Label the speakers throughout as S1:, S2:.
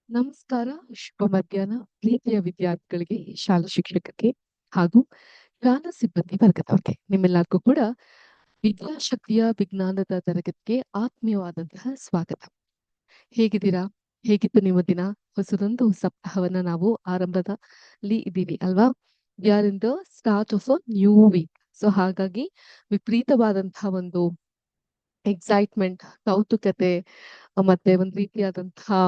S1: ನಮಸ್ಕಾರ, ಶುಭ ಮಧ್ಯಾಹ್ನ ಪ್ರೀತಿಯ ವಿದ್ಯಾರ್ಥಿಗಳಿಗೆ, ಶಾಲಾ ಶಿಕ್ಷಕರಿಗೆ ಹಾಗೂ ಶಾಲಾ ಸಿಬ್ಬಂದಿ ವರ್ಗದವರಿಗೆ. ನಿಮ್ಮೆಲ್ಲರಿಗೂ ಕೂಡ ವಿದ್ಯಾಶಕ್ತಿಯ ವಿಜ್ಞಾನದ ತರಗತಿಗೆ ಆತ್ಮೀಯವಾದಂತಹ ಸ್ವಾಗತ. ಹೇಗಿದ್ದೀರಾ? ಹೇಗಿತ್ತು ನಿಮ್ಮ ದಿನ? ಹೊಸದೊಂದು ಸಪ್ತಾಹವನ್ನ ನಾವು ಆರಂಭದಲ್ಲಿ ಇದ್ದೀವಿ ಅಲ್ವಾ? We are in the start of a new week. So ಹಾಗಾಗಿ ವಿಪರೀತವಾದಂತಹ ಒಂದು ಎಕ್ಸೈಟ್ಮೆಂಟ್, ಕೌತುಕತೆ ಮತ್ತೆ ಒಂದ್ ರೀತಿಯಾದಂತಹ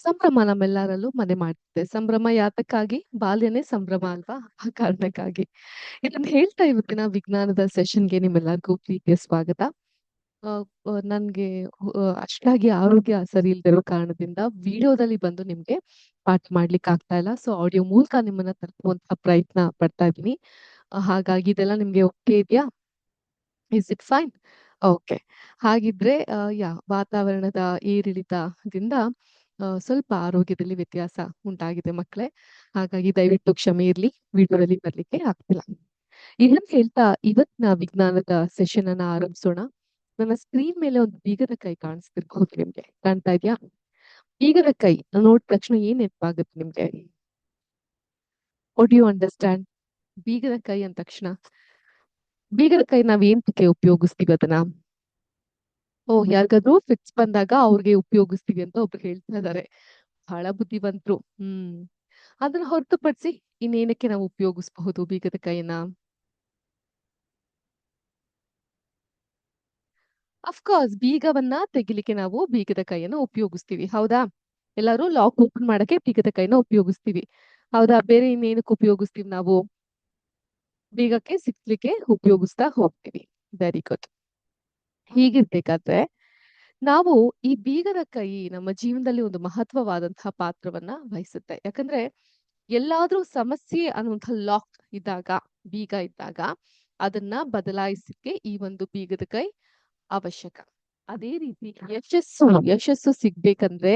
S1: ಸಂಭ್ರಮ ನಮ್ಮೆಲ್ಲರಲ್ಲೂ ಮನೆ ಮಾಡ್ತಿದೆ. ಸಂಭ್ರಮ ಯಾತಕ್ಕಾಗಿ? ಬಾಲ್ಯನೇ ಸಂಭ್ರಮ ಅಲ್ವಾ? ಆ ಕಾರಣಕ್ಕಾಗಿ. ಇದನ್ನ ಹೇಳ್ತಾ ಇವತ್ತಿನ ವಿಜ್ಞಾನದ ಸೆಷನ್ಗೆ ನಿಮ್ಮೆಲ್ಲರಿಗೂ ಪ್ರೀತಿಯ ಸ್ವಾಗತ. ನನ್ಗೆ ಅಷ್ಟಾಗಿ ಆರೋಗ್ಯ ಸರಿ ಇಲ್ದಿರೋ ಕಾರಣದಿಂದ ವಿಡಿಯೋದಲ್ಲಿ ಬಂದು ನಿಮ್ಗೆ ಪಾಠ ಮಾಡ್ಲಿಕ್ಕೆ ಆಗ್ತಾ ಇಲ್ಲ. ಸೊ ಆಡಿಯೋ ಮೂಲಕ ನಿಮ್ಮನ್ನ ತಲುಪುವಂತಹ ಪ್ರಯತ್ನ ಪಡ್ತಾ ಇದ್ದೀನಿ. ಹಾಗಾಗಿ ಇದೆಲ್ಲ ನಿಮ್ಗೆ ಓಕೆ ಇದೆಯಾ? Is it fine? ಓಕೆ. ಹಾಗಿದ್ರೆ ವಾತಾವರಣದ ಏರಿಳಿತದಿಂದ ಸ್ವಲ್ಪ ಆರೋಗ್ಯದಲ್ಲಿ ವ್ಯತ್ಯಾಸ ಉಂಟಾಗಿದೆ ಮಕ್ಕಳೇ. ಹಾಗಾಗಿ ದಯವಿಟ್ಟು ಕ್ಷಮೆ ಇರ್ಲಿ, ವಿಡಿಯೋದಲ್ಲಿ ಬರ್ಲಿಕ್ಕೆ ಆಗ್ತಿಲ್ಲ. ಇದನ್ನ ಹೇಳ್ತಾ ಇವತ್ತಿನ ವಿಜ್ಞಾನದ ಸೆಷನ್ ಅನ್ನ ಆರಂಭಿಸೋಣ. ನನ್ನ ಸ್ಕ್ರೀನ್ ಮೇಲೆ ಒಂದು ಬೀಗದ ಕೈ ಕಾಣಿಸ್ತಿರ್ಬಹುದು ನಿಮ್ಗೆ. ಕಾಣ್ತಾ ಇದ್ಯಾ? ಬೀಗದ ಕೈ ನೋಡಿದ ತಕ್ಷಣ ಏನ್ ನೆನಪಾಗುತ್ತೆ ನಿಮ್ಗೆ? What you understand? ಬೀಗದ ಕೈ ಅಂದ ತಕ್ಷಣ ಬೀಗದ ಕೈ ನಾವ್ ಏನ್ತಕ್ಕೆ ಉಪಯೋಗಿಸ್ತೀವಿ ಅದನ್ನ? ಯಾರಿಗಾದ್ರೂ ಫಿಟ್ಸ್ ಬಂದಾಗ ಅವ್ರಿಗೆ ಉಪಯೋಗಿಸ್ತೀವಿ ಅಂತ ಒಬ್ರು ಹೇಳ್ತಾ ಇದಾರೆ. ಬಹಳ ಬುದ್ಧಿವಂತರು. ಅದನ್ನ ಹೊರತುಪಡಿಸಿ ಇನ್ನೇನಕ್ಕೆ ನಾವು ಉಪಯೋಗಿಸಬಹುದು ಬೀಗದ ಕೈಯನ್ನ? ಅಫ್ಕೋರ್ಸ್ ಬೀಗವನ್ನ ತೆಗಿಲಿಕ್ಕೆ ನಾವು ಬೀಗದ ಕೈಯನ್ನ ಉಪಯೋಗಿಸ್ತೀವಿ, ಹೌದಾ? ಎಲ್ಲರೂ ಲಾಕ್ ಓಪನ್ ಮಾಡಕ್ಕೆ ಬೀಗದ ಕೈನ ಉಪಯೋಗಿಸ್ತೀವಿ, ಹೌದಾ? ಬೇರೆ ಇನ್ನೇನಕ್ಕೆ ಉಪಯೋಗಿಸ್ತೀವಿ ನಾವು? ಬೀಗಕ್ಕೆ ಸಿಕ್ಲಿಕ್ಕೆ ಉಪಯೋಗಿಸ್ತಾ ಹೋಗ್ತೀವಿ. Very good. ಹೀಗಿರ್ಬೇಕಾದ್ರೆ ನಾವು ಈ ಬೀಗದ ಕೈ ನಮ್ಮ ಜೀವನದಲ್ಲಿ ಒಂದು ಮಹತ್ವವಾದಂತಹ ಪಾತ್ರವನ್ನ ವಹಿಸುತ್ತೆ. ಯಾಕಂದ್ರೆ ಎಲ್ಲಾದ್ರೂ ಸಮಸ್ಯೆ ಅನ್ನುವಂಥ ಲಾಕ್ ಇದ್ದಾಗ, ಬೀಗ ಇದ್ದಾಗ ಅದನ್ನ ಬದಲಾಯಿಸಕ್ಕೆ ಈ ಒಂದು ಬೀಗದ ಕೈ ಅವಶ್ಯಕ. ಅದೇ ರೀತಿ ಯಶಸ್ಸು ಸಿಗ್ಬೇಕಂದ್ರೆ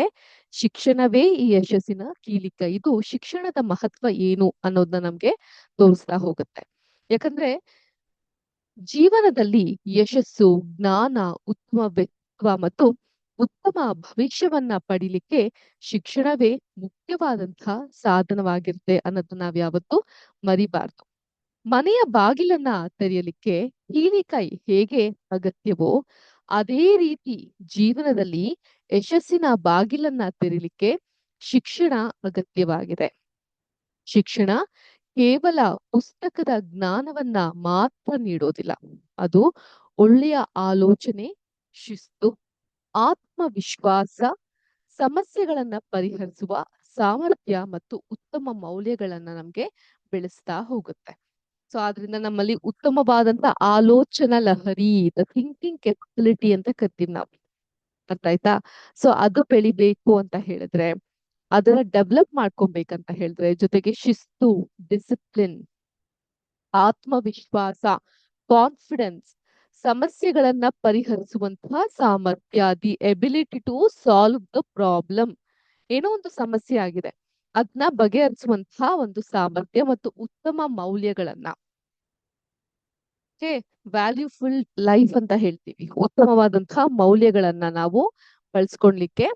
S1: ಶಿಕ್ಷಣವೇ ಈ ಯಶಸ್ಸಿನ ಕೀಲಿಕೈ. ಇದು ಶಿಕ್ಷಣದ ಮಹತ್ವ ಏನು ಅನ್ನೋದನ್ನ ನಮ್ಗೆ ತೋರಿಸ್ತಾ ಹೋಗುತ್ತೆ. ಯಾಕಂದ್ರೆ ಜೀವನದಲ್ಲಿ ಯಶಸ್ಸು, ಜ್ಞಾನ, ಉತ್ತಮ ವ್ಯಕ್ತಿತ್ವ ಮತ್ತು ಉತ್ತಮ ಭವಿಷ್ಯವನ್ನ ಪಡಿಲಿಕ್ಕೆ ಶಿಕ್ಷಣವೇ ಮುಖ್ಯವಾದಂತಹ ಸಾಧನವಾಗಿರುತ್ತೆ ಅನ್ನೋದನ್ನ ನಾವ್ ಯಾವತ್ತೂ ಮರಿಬಾರ್ದು. ಮನೆಯ ಬಾಗಿಲನ್ನ ತೆರೆಯಲಿಕ್ಕೆ ಕೀಲಿಕೈ ಹೇಗೆ ಅಗತ್ಯವೋ ಅದೇ ರೀತಿ ಜೀವನದಲ್ಲಿ ಯಶಸ್ಸಿನ ಬಾಗಿಲನ್ನ ತೆರೀಲಿಕ್ಕೆ ಶಿಕ್ಷಣ ಅಗತ್ಯವಾಗಿದೆ. ಶಿಕ್ಷಣ ಕೇವಲ ಪುಸ್ತಕದ ಜ್ಞಾನವನ್ನ ಮಾತ್ರ ನೀಡೋದಿಲ್ಲ. ಅದು ಒಳ್ಳೆಯ ಆಲೋಚನೆ, ಶಿಸ್ತು, ಆತ್ಮವಿಶ್ವಾಸ, ಸಮಸ್ಯೆಗಳನ್ನ ಪರಿಹರಿಸುವ ಸಾಮರ್ಥ್ಯ ಮತ್ತು ಉತ್ತಮ ಮೌಲ್ಯಗಳನ್ನ ನಮ್ಗೆ ಬೆಳೆಸ್ತಾ ಹೋಗುತ್ತೆ. ಸೊ ಆದ್ರಿಂದ ನಮ್ಮಲ್ಲಿ ಉತ್ತಮವಾದಂತ ಆಲೋಚನಾ ಲಹರಿ, ದ ಥಿಂಕಿಂಗ್ ಕೆಪಬಿಲಿಟಿ ಅಂತ ಕರಿತೀವಿ ನಾವು. ಅರ್ಥ ಆಯ್ತಾ? ಸೊ ಅದು ಬೆಳಿಬೇಕು ಅಂತ ಹೇಳಿದ್ರೆ, ಅದನ್ನ ಡೆವಲಪ್ ಮಾಡ್ಕೊಬೇಕಂತ ಹೇಳಿದ್ರೆ, ಜೊತೆಗೆ ಶಿಸ್ತು, ಡಿಸಿಪ್ಲಿನ್, ಆತ್ಮವಿಶ್ವಾಸ, ಕಾನ್ಫಿಡೆನ್ಸ್, ಸಮಸ್ಯೆಗಳನ್ನ ಪರಿಹರಿಸುವಂತಹ ಸಾಮರ್ಥ್ಯ, the ability to solve the problem. ಏನೋ ಒಂದು ಸಮಸ್ಯೆ ಆಗಿದೆ, ಅದನ್ನ ಬಗೆಹರಿಸುವಂತಹ ಒಂದು ಸಾಮರ್ಥ್ಯ ಮತ್ತು ಉತ್ತಮ ಮೌಲ್ಯಗಳನ್ನ, ವ್ಯಾಲ್ಯೂಫುಲ್ ಲೈಫ್ ಅಂತ ಹೇಳ್ತೀವಿ, ಉತ್ತಮವಾದಂತಹ ಮೌಲ್ಯಗಳನ್ನ ನಾವು ಬಳಸ್ಕೊಳ್ಲಿಕ್ಕೆ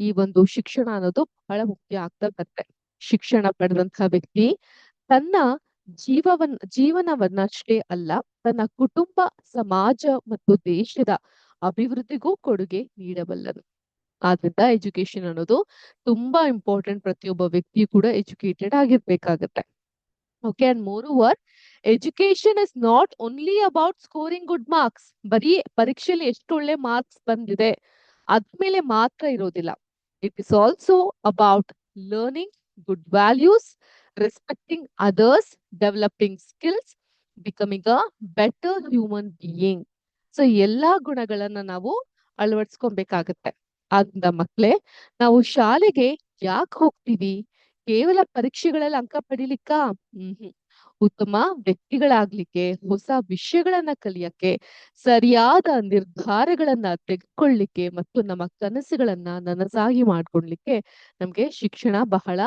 S1: ಈ ಒಂದು ಶಿಕ್ಷಣ ಅನ್ನೋದು ಬಹಳ ಮುಖ್ಯ ಆಗ್ತಾ ಬರುತ್ತೆ. ಶಿಕ್ಷಣ ಪಡೆದಂತಹ ವ್ಯಕ್ತಿ ತನ್ನ ಜೀವನವನ್ನಷ್ಟೇ ಅಲ್ಲ, ತನ್ನ ಕುಟುಂಬ, ಸಮಾಜ ಮತ್ತು ದೇಶದ ಅಭಿವೃದ್ಧಿಗೂ ಕೊಡುಗೆ ನೀಡಬಲ್ಲನು. ಆದ್ರಿಂದ ಎಜುಕೇಶನ್ ಅನ್ನೋದು ತುಂಬಾ ಇಂಪಾರ್ಟೆಂಟ್. ಪ್ರತಿಯೊಬ್ಬ ವ್ಯಕ್ತಿಯು ಕೂಡ ಎಜುಕೇಟೆಡ್ ಆಗಿರ್ಬೇಕಾಗತ್ತೆ. Okay. And moreover, education is not only about scoring good marks. ಬರೀ ಪರೀಕ್ಷೆಯಲ್ಲಿ ಎಷ್ಟು ಒಳ್ಳೆ ಮಾರ್ಕ್ಸ್ ಬಂದಿದೆ ಅದ್ಮೇಲೆ ಮಾತ್ರ ಇರೋದಿಲ್ಲ. It is also about learning good values, respecting others, developing skills, becoming a better human being. So ಎಲ್ಲಾ ಗುಣಗಳನ್ನ ನಾವು ಅಳವಡಿಸ್ಕೊಬೇಕಾಗತ್ತೆ. ಆದ್ರಿಂದ ಮಕ್ಳೇ, ನಾವು ಶಾಲೆಗೆ ಯಾಕೆ ಹೋಗ್ತೀವಿ? ಕೇವಲ ಪರೀಕ್ಷೆಗಳಲ್ಲಿ ಅಂಕ ಪಡಿಲಿಕ್ಕ? ಉತ್ತಮ ವ್ಯಕ್ತಿಗಳಾಗ್ಲಿಕ್ಕೆ, ಹೊಸ ವಿಷಯಗಳನ್ನ ಕಲಿಯಕ್ಕೆ, ಸರಿಯಾದ ನಿರ್ಧಾರಗಳನ್ನ ತೆಗೆದುಕೊಳ್ಳಿಕ್ಕೆ ಮತ್ತು ನಮ್ಮ ಕನಸುಗಳನ್ನ ನನಸಾಗಿ ಮಾಡ್ಕೊಳ್ಲಿಕ್ಕೆ ನಮ್ಗೆ ಶಿಕ್ಷಣ ಬಹಳ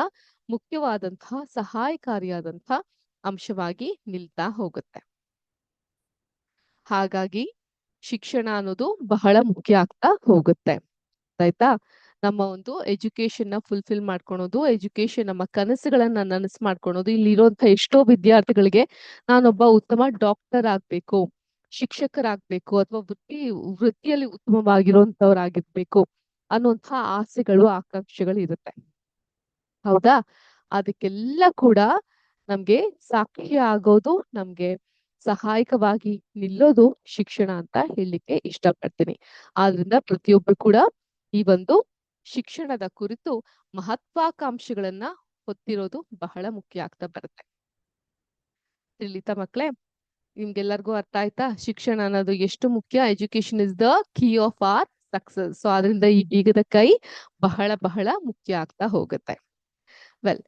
S1: ಮುಖ್ಯವಾದಂತಹ, ಸಹಾಯಕಾರಿಯಾದಂತಹ ಅಂಶವಾಗಿ ನಿಲ್ತಾ ಹೋಗುತ್ತೆ. ಹಾಗಾಗಿ ಶಿಕ್ಷಣ ಅನ್ನೋದು ಬಹಳ ಮುಖ್ಯ ಆಗ್ತಾ ಹೋಗುತ್ತೆ. ಆಯ್ತಾ? ನಮ್ಮ ಒಂದು ಎಜುಕೇಶನ್ ನ ಫುಲ್ಫಿಲ್ ಮಾಡ್ಕೊಳೋದು, ಎಜುಕೇಶನ್ ನಮ್ಮ ಕನಸುಗಳನ್ನ ನನಸು ಮಾಡ್ಕೊಳೋದು. ಇಲ್ಲಿರುವಂತಹ ಎಷ್ಟೋ ವಿದ್ಯಾರ್ಥಿಗಳಿಗೆ ನಾನೊಬ್ಬ ಉತ್ತಮ ಡಾಕ್ಟರ್ ಆಗ್ಬೇಕು, ಶಿಕ್ಷಕರಾಗ್ಬೇಕು, ಅಥವಾ ವೃತ್ತಿಯಲ್ಲಿ ಉತ್ತಮವಾಗಿರುವಂತವ್ರಾಗಿರ್ಬೇಕು ಅನ್ನುವಂತಹ ಆಸೆಗಳು, ಆಕಾಂಕ್ಷೆಗಳು ಇರುತ್ತೆ. ಹೌದಾ? ಅದಕ್ಕೆಲ್ಲ ಕೂಡ ನಮ್ಗೆ ಸಾಕ್ಷಿ ಆಗೋದು, ನಮ್ಗೆ ಸಹಾಯಕವಾಗಿ ನಿಲ್ಲೋದು ಶಿಕ್ಷಣ ಅಂತ ಹೇಳಲಿಕ್ಕೆ ಇಷ್ಟಪಡ್ತೀನಿ. ಆದ್ರಿಂದ ಪ್ರತಿಯೊಬ್ರು ಕೂಡ ಈ ಒಂದು ಶಿಕ್ಷಣದ ಕುರಿತು ಮಹತ್ವಾಕಾಂಕ್ಷೆಗಳನ್ನ ಹೊತ್ತಿರೋದು ಬಹಳ ಮುಖ್ಯ ಆಗ್ತಾ ಬರುತ್ತೆ. ತಿಳಿತಾ ಮಕ್ಳೇ? ನಿಮ್ಗೆಲ್ಲರಿಗೂ ಅರ್ಥ ಆಯ್ತಾ? ಶಿಕ್ಷಣ ಅನ್ನೋದು ಎಷ್ಟು ಮುಖ್ಯ? Education is the key of our success. So ಆದ್ರಿಂದ ಈ ಬೀಗದ ಕೈ ಬಹಳ ಬಹಳ ಮುಖ್ಯ ಆಗ್ತಾ ಹೋಗುತ್ತೆ. ವೆಲ್,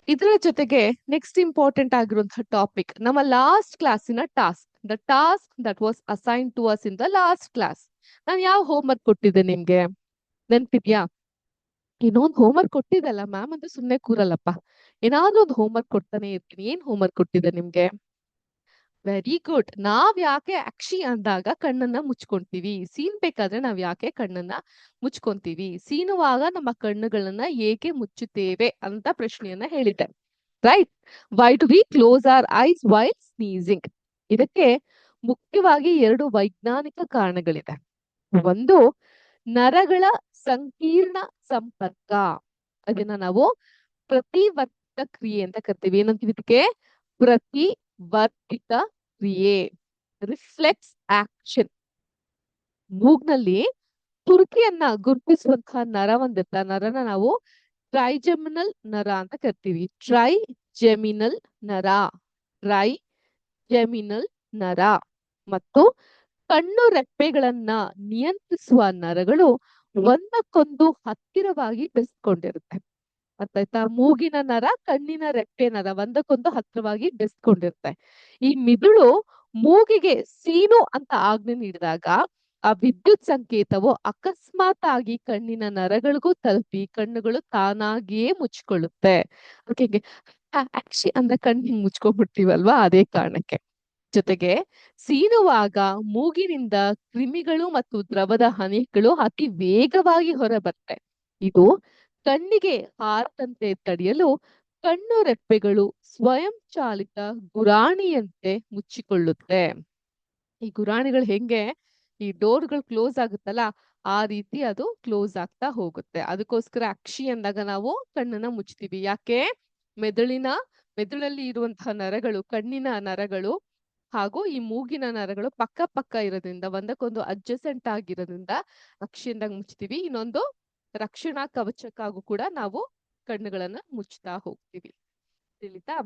S1: ಇದರ ಜೊತೆಗೆ ನೆಕ್ಸ್ಟ್ ಇಂಪಾರ್ಟೆಂಟ್ ಆಗಿರುವಂತಹ ಟಾಪಿಕ್, ನಮ್ಮ ಲಾಸ್ಟ್ ಕ್ಲಾಸಿನ task, the task that was assign to us in the last class. ನಾನು ಯಾವ ಹೋಮ್ ವರ್ಕ್ ಕೊಟ್ಟಿದ್ದೆ ನಿಮ್ಗೆ ನೆನ್ಪಿದ್ಯಾ? ಇನ್ನೊಂದು ಹೋಮ್ ವರ್ಕ್ ಕೊಟ್ಟಿದ್ದಲ್ಲ ಮ್ಯಾಮ್ ಅಂತ ಸುಮ್ನೆ ಕೂರಲ್ಲಪ್ಪ, ಏನಾದ್ರೂ ಒಂದು ಹೋಮ್ ವರ್ಕ್ ಕೊಡ್ತಾನೆ ಇರ್ತೀನಿ. ಏನ್ ಹೋಮ್ ವರ್ಕ್ ಕೊಟ್ಟಿದ್ದೆ ನಿಮ್ಗೆ? Very good. ನಾವ್ ಯಾಕೆ ಅಕ್ಷಿ ಅಂದಾಗ ಕಣ್ಣನ್ನ ಮುಚ್ಕೊಂತೀವಿ? ಸೀನ್ಬೇಕಾದ್ರೆ ನಾವ್ ಯಾಕೆ ಕಣ್ಣನ್ನ ಮುಚ್ಕೊಂತೀವಿ? ಸೀನುವಾಗ ನಮ್ಮ ಕಣ್ಣುಗಳನ್ನ ಏಕೆ ಮುಚ್ಚುತ್ತೇವೆ ಅಂತ ಪ್ರಶ್ನೆಯನ್ನ ಹೇಳಿದ್ದೆ. Right? Why do we close our eyes while sneezing? ಇದಕ್ಕೆ ಮುಖ್ಯವಾಗಿ 2 ವೈಜ್ಞಾನಿಕ ಕಾರಣಗಳಿದೆ. ಒಂದು, ನರಗಳ ಸಂಕೀರ್ಣ ಸಂಪರ್ಕ. ಅದನ್ನ ನಾವು ಪ್ರತಿವರ್ತಿತ ಕ್ರಿಯೆ ಅಂತ ಕರಿತೀವಿ. ಏನಂತೀವಿ ಇದಕ್ಕೆ? ಪ್ರತಿವರ್ತಿತ ಕ್ರಿಯೆ, ರಿಫ್ಲೆಕ್ಸ್ ಆಕ್ಷನ್. ಮೂಗ್ನಲ್ಲಿ ತುರ್ಕಿಯನ್ನ ಗುರುತಿಸುವಂತಹ ನರ ಒಂದಿರ್ತ, ನರನ ನಾವು ಟ್ರೈಜೆಮಿನಲ್ ನರ ಅಂತ ಕರಿತೀವಿ. ಟ್ರೈಜೆಮಿನಲ್ ನರ, ಟ್ರೈಜೆಮಿನಲ್ ನರ. ಮತ್ತು ಕಣ್ಣು ರೆಪ್ಪೆಗಳನ್ನ ನಿಯಂತ್ರಿಸುವ ನರಗಳು ಒಂದಕ್ಕೊಂದು ಹತ್ತಿರವಾಗಿ ಬೆಸ್ಕೊಂಡಿರುತ್ತೆ. ಅರ್ಥಾಯ್ತಾ? ಮೂಗಿನ ನರ, ಕಣ್ಣಿನ ರೆಪ್ಪೆ ನರ ಒಂದಕ್ಕೊಂದು ಹತ್ತಿರವಾಗಿ ಬೆಸ್ಕೊಂಡಿರುತ್ತೆ. ಈ ಮಿದುಳು ಮೂಗಿಗೆ ಸೀನು ಅಂತ ಆಜ್ಞೆ ನೀಡಿದಾಗ ಆ ವಿದ್ಯುತ್ ಸಂಕೇತವು ಅಕಸ್ಮಾತ್ ಆಗಿ ಕಣ್ಣಿನ ನರಗಳಿಗೂ ತಲುಪಿ ಕಣ್ಣುಗಳು ತಾನಾಗಿಯೇ ಮುಚ್ಕೊಳ್ಳುತ್ತೆ. ಅದಕ್ಕೆ ಅಕ್ಷಿ ಅಂದ್ರೆ ಕಣ್ಣು ಹಿಂಗ್ ಮುಚ್ಕೊಂಡ್ಬಿಡ್ತೀವಲ್ವಾ, ಅದೇ ಕಾರಣಕ್ಕೆ. ಜೊತೆಗೆ ಸೀನುವಾಗ ಮೂಗಿನಿಂದ ಕ್ರಿಮಿಗಳು ಮತ್ತು ದ್ರವದ ಹನಿಗಳು ಅತಿ ವೇಗವಾಗಿ ಹೊರಬರುತ್ತೆ. ಇದು ಕಣ್ಣಿಗೆ ಹಾರದಂತೆ ತಡೆಯಲು ಕಣ್ಣು ರೆಪ್ಪೆಗಳು ಸ್ವಯಂ ಚಾಲಿತ ಗುರಾಣಿಯಂತೆ ಮುಚ್ಚಿಕೊಳ್ಳುತ್ತೆ. ಈ ಗುರಾಣಿಗಳು ಹೆಂಗೆ ಈ ಡೋರ್ಗಳು ಕ್ಲೋಸ್ ಆಗುತ್ತಲ್ಲ, ಆ ರೀತಿ ಅದು ಕ್ಲೋಸ್ ಆಗ್ತಾ ಹೋಗುತ್ತೆ. ಅದಕ್ಕೋಸ್ಕರ ಅಕ್ಷಿ ಅಂದಾಗ ನಾವು ಕಣ್ಣನ್ನ ಮುಚ್ತೀವಿ. ಯಾಕೆ? ಮೆದುಳಲ್ಲಿ ಇರುವಂತಹ ನರಗಳು, ಕಣ್ಣಿನ ನರಗಳು ಹಾಗೂ ಈ ಮೂಗಿನ ನರಗಳು ಪಕ್ಕ ಪಕ್ಕ ಇರೋದ್ರಿಂದ, ಒಂದಕ್ಕೊಂದು ಅಡ್ಜಸೆಂಟ್ ಆಗಿರೋದ್ರಿಂದ ಅಕ್ಷಿಯಿಂದ ಮುಚ್ತೀವಿ. ಇನ್ನೊಂದು, ರಕ್ಷಣಾ ಕವಚಕ್ಕಾಗೂ ಕೂಡ ನಾವು ಕಣ್ಣುಗಳನ್ನ ಮುಚ್ತಾ ಹೋಗ್ತೀವಿ. ತಿಳಿತಾ?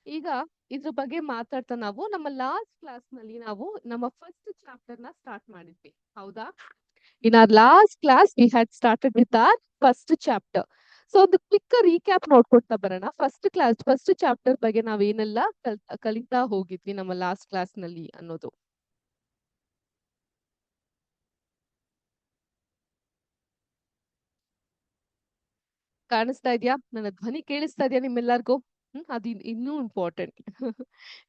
S1: ಈಗ ಇದ್ರ ಬಗ್ಗೆ ಮಾತಾಡ್ತಾ ನಾವು ನಮ್ಮ ಲಾಸ್ಟ್ ಕ್ಲಾಸ್ ನಲ್ಲಿ ನಾವು ನಮ್ಮ ಫಸ್ಟ್ ಚಾಪ್ಟರ್ ನ ಸ್ಟಾರ್ಟ್ ಮಾಡಿದ್ವಿ. ಹೌದಾ? In our last class we had started with our first chapter. So ಒಂದು ಕ್ವಿಕ್ ರೀಕ್ಯಾಪ್ ನೋಡ್ಕೊಡ್ತಾ ಬರೋಣ. ಫಸ್ಟ್ ಚಾಪ್ಟರ್ ಬಗ್ಗೆ ನಾವೇನೆಲ್ಲ ಕಲಿತಾ ಹೋಗಿದ್ವಿ ನಮ್ಮ ಲಾಸ್ಟ್ ಕ್ಲಾಸ್ ನಲ್ಲಿ ಅನ್ನೋದು. ಕಾಣಿಸ್ತಾ ಇದ್ಯಾ? ನನ್ನ ಧ್ವನಿ ಕೇಳಿಸ್ತಾ ಇದೆಯಾ ನಿಮ್ಮೆಲ್ಲರಿಗೂ? ಅದು ಇನ್ನೂ ಇಂಪಾರ್ಟೆಂಟ್.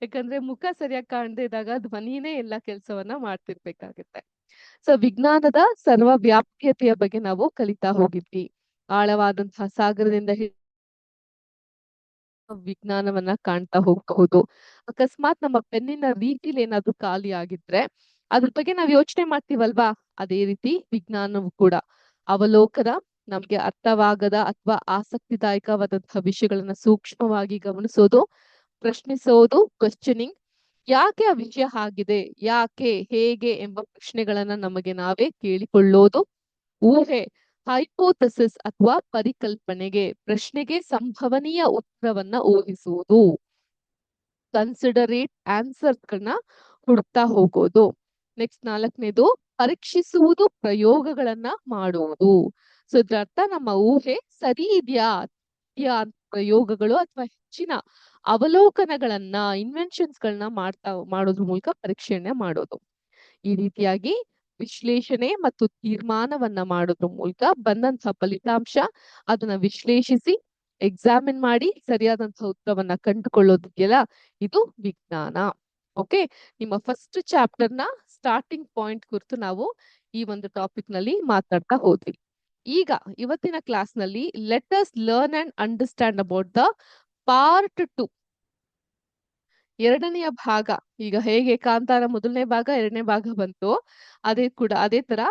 S1: ಯಾಕಂದ್ರೆ ಮುಖ ಸರಿಯಾಗಿ ಕಾಣದೇ ಇದ್ದಾಗ ಧ್ವನಿನೇ ಎಲ್ಲಾ ಕೆಲಸವನ್ನ ಮಾಡ್ತಿರ್ಬೇಕಾಗತ್ತೆ. ಸೊ ವಿಜ್ಞಾನದ ಸರ್ವವ್ಯಾಪ್ಯತೆಯ ಬಗ್ಗೆ ನಾವು ಕಲಿತಾ ಹೋಗಿದ್ವಿ. ಆಳವಾದಂತಹ ಸಾಗರದಿಂದ ವಿಜ್ಞಾನವನ್ನ ಕಾಣ್ತಾ ಹೋಗಬಹುದು. ಅಕಸ್ಮಾತ್ ನಮ್ಮ ಪೆನ್ನಿನ ರೀತಿಲಿ ಏನಾದ್ರೂ ಖಾಲಿ ಆಗಿದ್ರೆ ಅದ್ರ ಬಗ್ಗೆ ನಾವ್ ಯೋಚನೆ ಮಾಡ್ತೀವಲ್ವಾ, ಅದೇ ರೀತಿ ವಿಜ್ಞಾನವು ಕೂಡ ಅವಲೋಕನ, ನಮ್ಗೆ ಅರ್ಥವಾಗದ ಅಥವಾ ಆಸಕ್ತಿದಾಯಕವಾದಂತಹ ವಿಷಯಗಳನ್ನ ಸೂಕ್ಷ್ಮವಾಗಿ ಗಮನಿಸೋದು, ಪ್ರಶ್ನಿಸೋದು, ಕ್ವಶನಿಂಗ್, ಯಾಕೆ ಆ ವಿಷಯ ಆಗಿದೆ, ಯಾಕೆ, ಹೇಗೆ ಎಂಬ ಪ್ರಶ್ನೆಗಳನ್ನ ನಮಗೆ ನಾವೇ ಕೇಳಿಕೊಳ್ಳೋದು, ಊಹೆ, ಹೈಪೋಥಸಿಸ್ ಅಥವಾ ಪರಿಕಲ್ಪನೆಗೆ, ಪ್ರಶ್ನೆಗೆ ಸಂಭವನೀಯ ಉತ್ತರವನ್ನ ಊಹಿಸುವುದು, ಕನ್ಸಿಡರೇಟ್ ಆನ್ಸರ್ಸ್ಗಳನ್ನ ಹುಡುಕ್ತಾ ಹೋಗೋದು. ನೆಕ್ಸ್ಟ್ 4ನೇದು, ಪರೀಕ್ಷಿಸುವುದು, ಪ್ರಯೋಗಗಳನ್ನ ಮಾಡುವುದು. ಸೊ ಇದ್ರ ಅರ್ಥ ನಮ್ಮ ಊಹೆ ಸರಿ ಇದೆಯಾ ಪ್ರಯೋಗಗಳು ಅಥವಾ ಹೆಚ್ಚಿನ ಅವಲೋಕನಗಳನ್ನ, ಇನ್ವೆನ್ಷನ್ಸ್ ಗಳನ್ನ ಮಾಡೋದ್ರ ಮೂಲಕ ಪರೀಕ್ಷೆಯನ್ನ ಮಾಡೋದು. ಈ ರೀತಿಯಾಗಿ ವಿಶ್ಲೇಷಣೆ ಮತ್ತು ತೀರ್ಮಾನವನ್ನ ಮಾಡೋದ್ರ ಮೂಲಕ ಬಂದಂತಹ ಫಲಿತಾಂಶ ಅದನ್ನ ವಿಶ್ಲೇಷಿಸಿ ಎಕ್ಸಾಮಿನ್ ಮಾಡಿ ಸರಿಯಾದಂತಹ ಉತ್ತರವನ್ನ ಕಂಡುಕೊಳ್ಳೋದಿದೆಯಲ್ಲ, ಇದು ವಿಜ್ಞಾನ. ಓಕೆ, ನಿಮ್ಮ ಫಸ್ಟ್ ಚಾಪ್ಟರ್ ನ ಸ್ಟಾರ್ಟಿಂಗ್ ಪಾಯಿಂಟ್ ಕುರಿತು ನಾವು ಈ ಒಂದು ಟಾಪಿಕ್ ನಲ್ಲಿ ಮಾತಾಡ್ತಾ ಹೋದ್ವಿ. ಈಗ ಇವತ್ತಿನ ಕ್ಲಾಸ್ ನಲ್ಲಿ let us learn and understand about the part 2, ಎರಡನೆಯ ಭಾಗ. ಈಗ ಹೇಗೆ ಕಾಂತಾರ ಮೊದಲನೇ ಭಾಗ ಎರಡನೇ ಭಾಗ ಬಂತು, ಅದೇ ತರ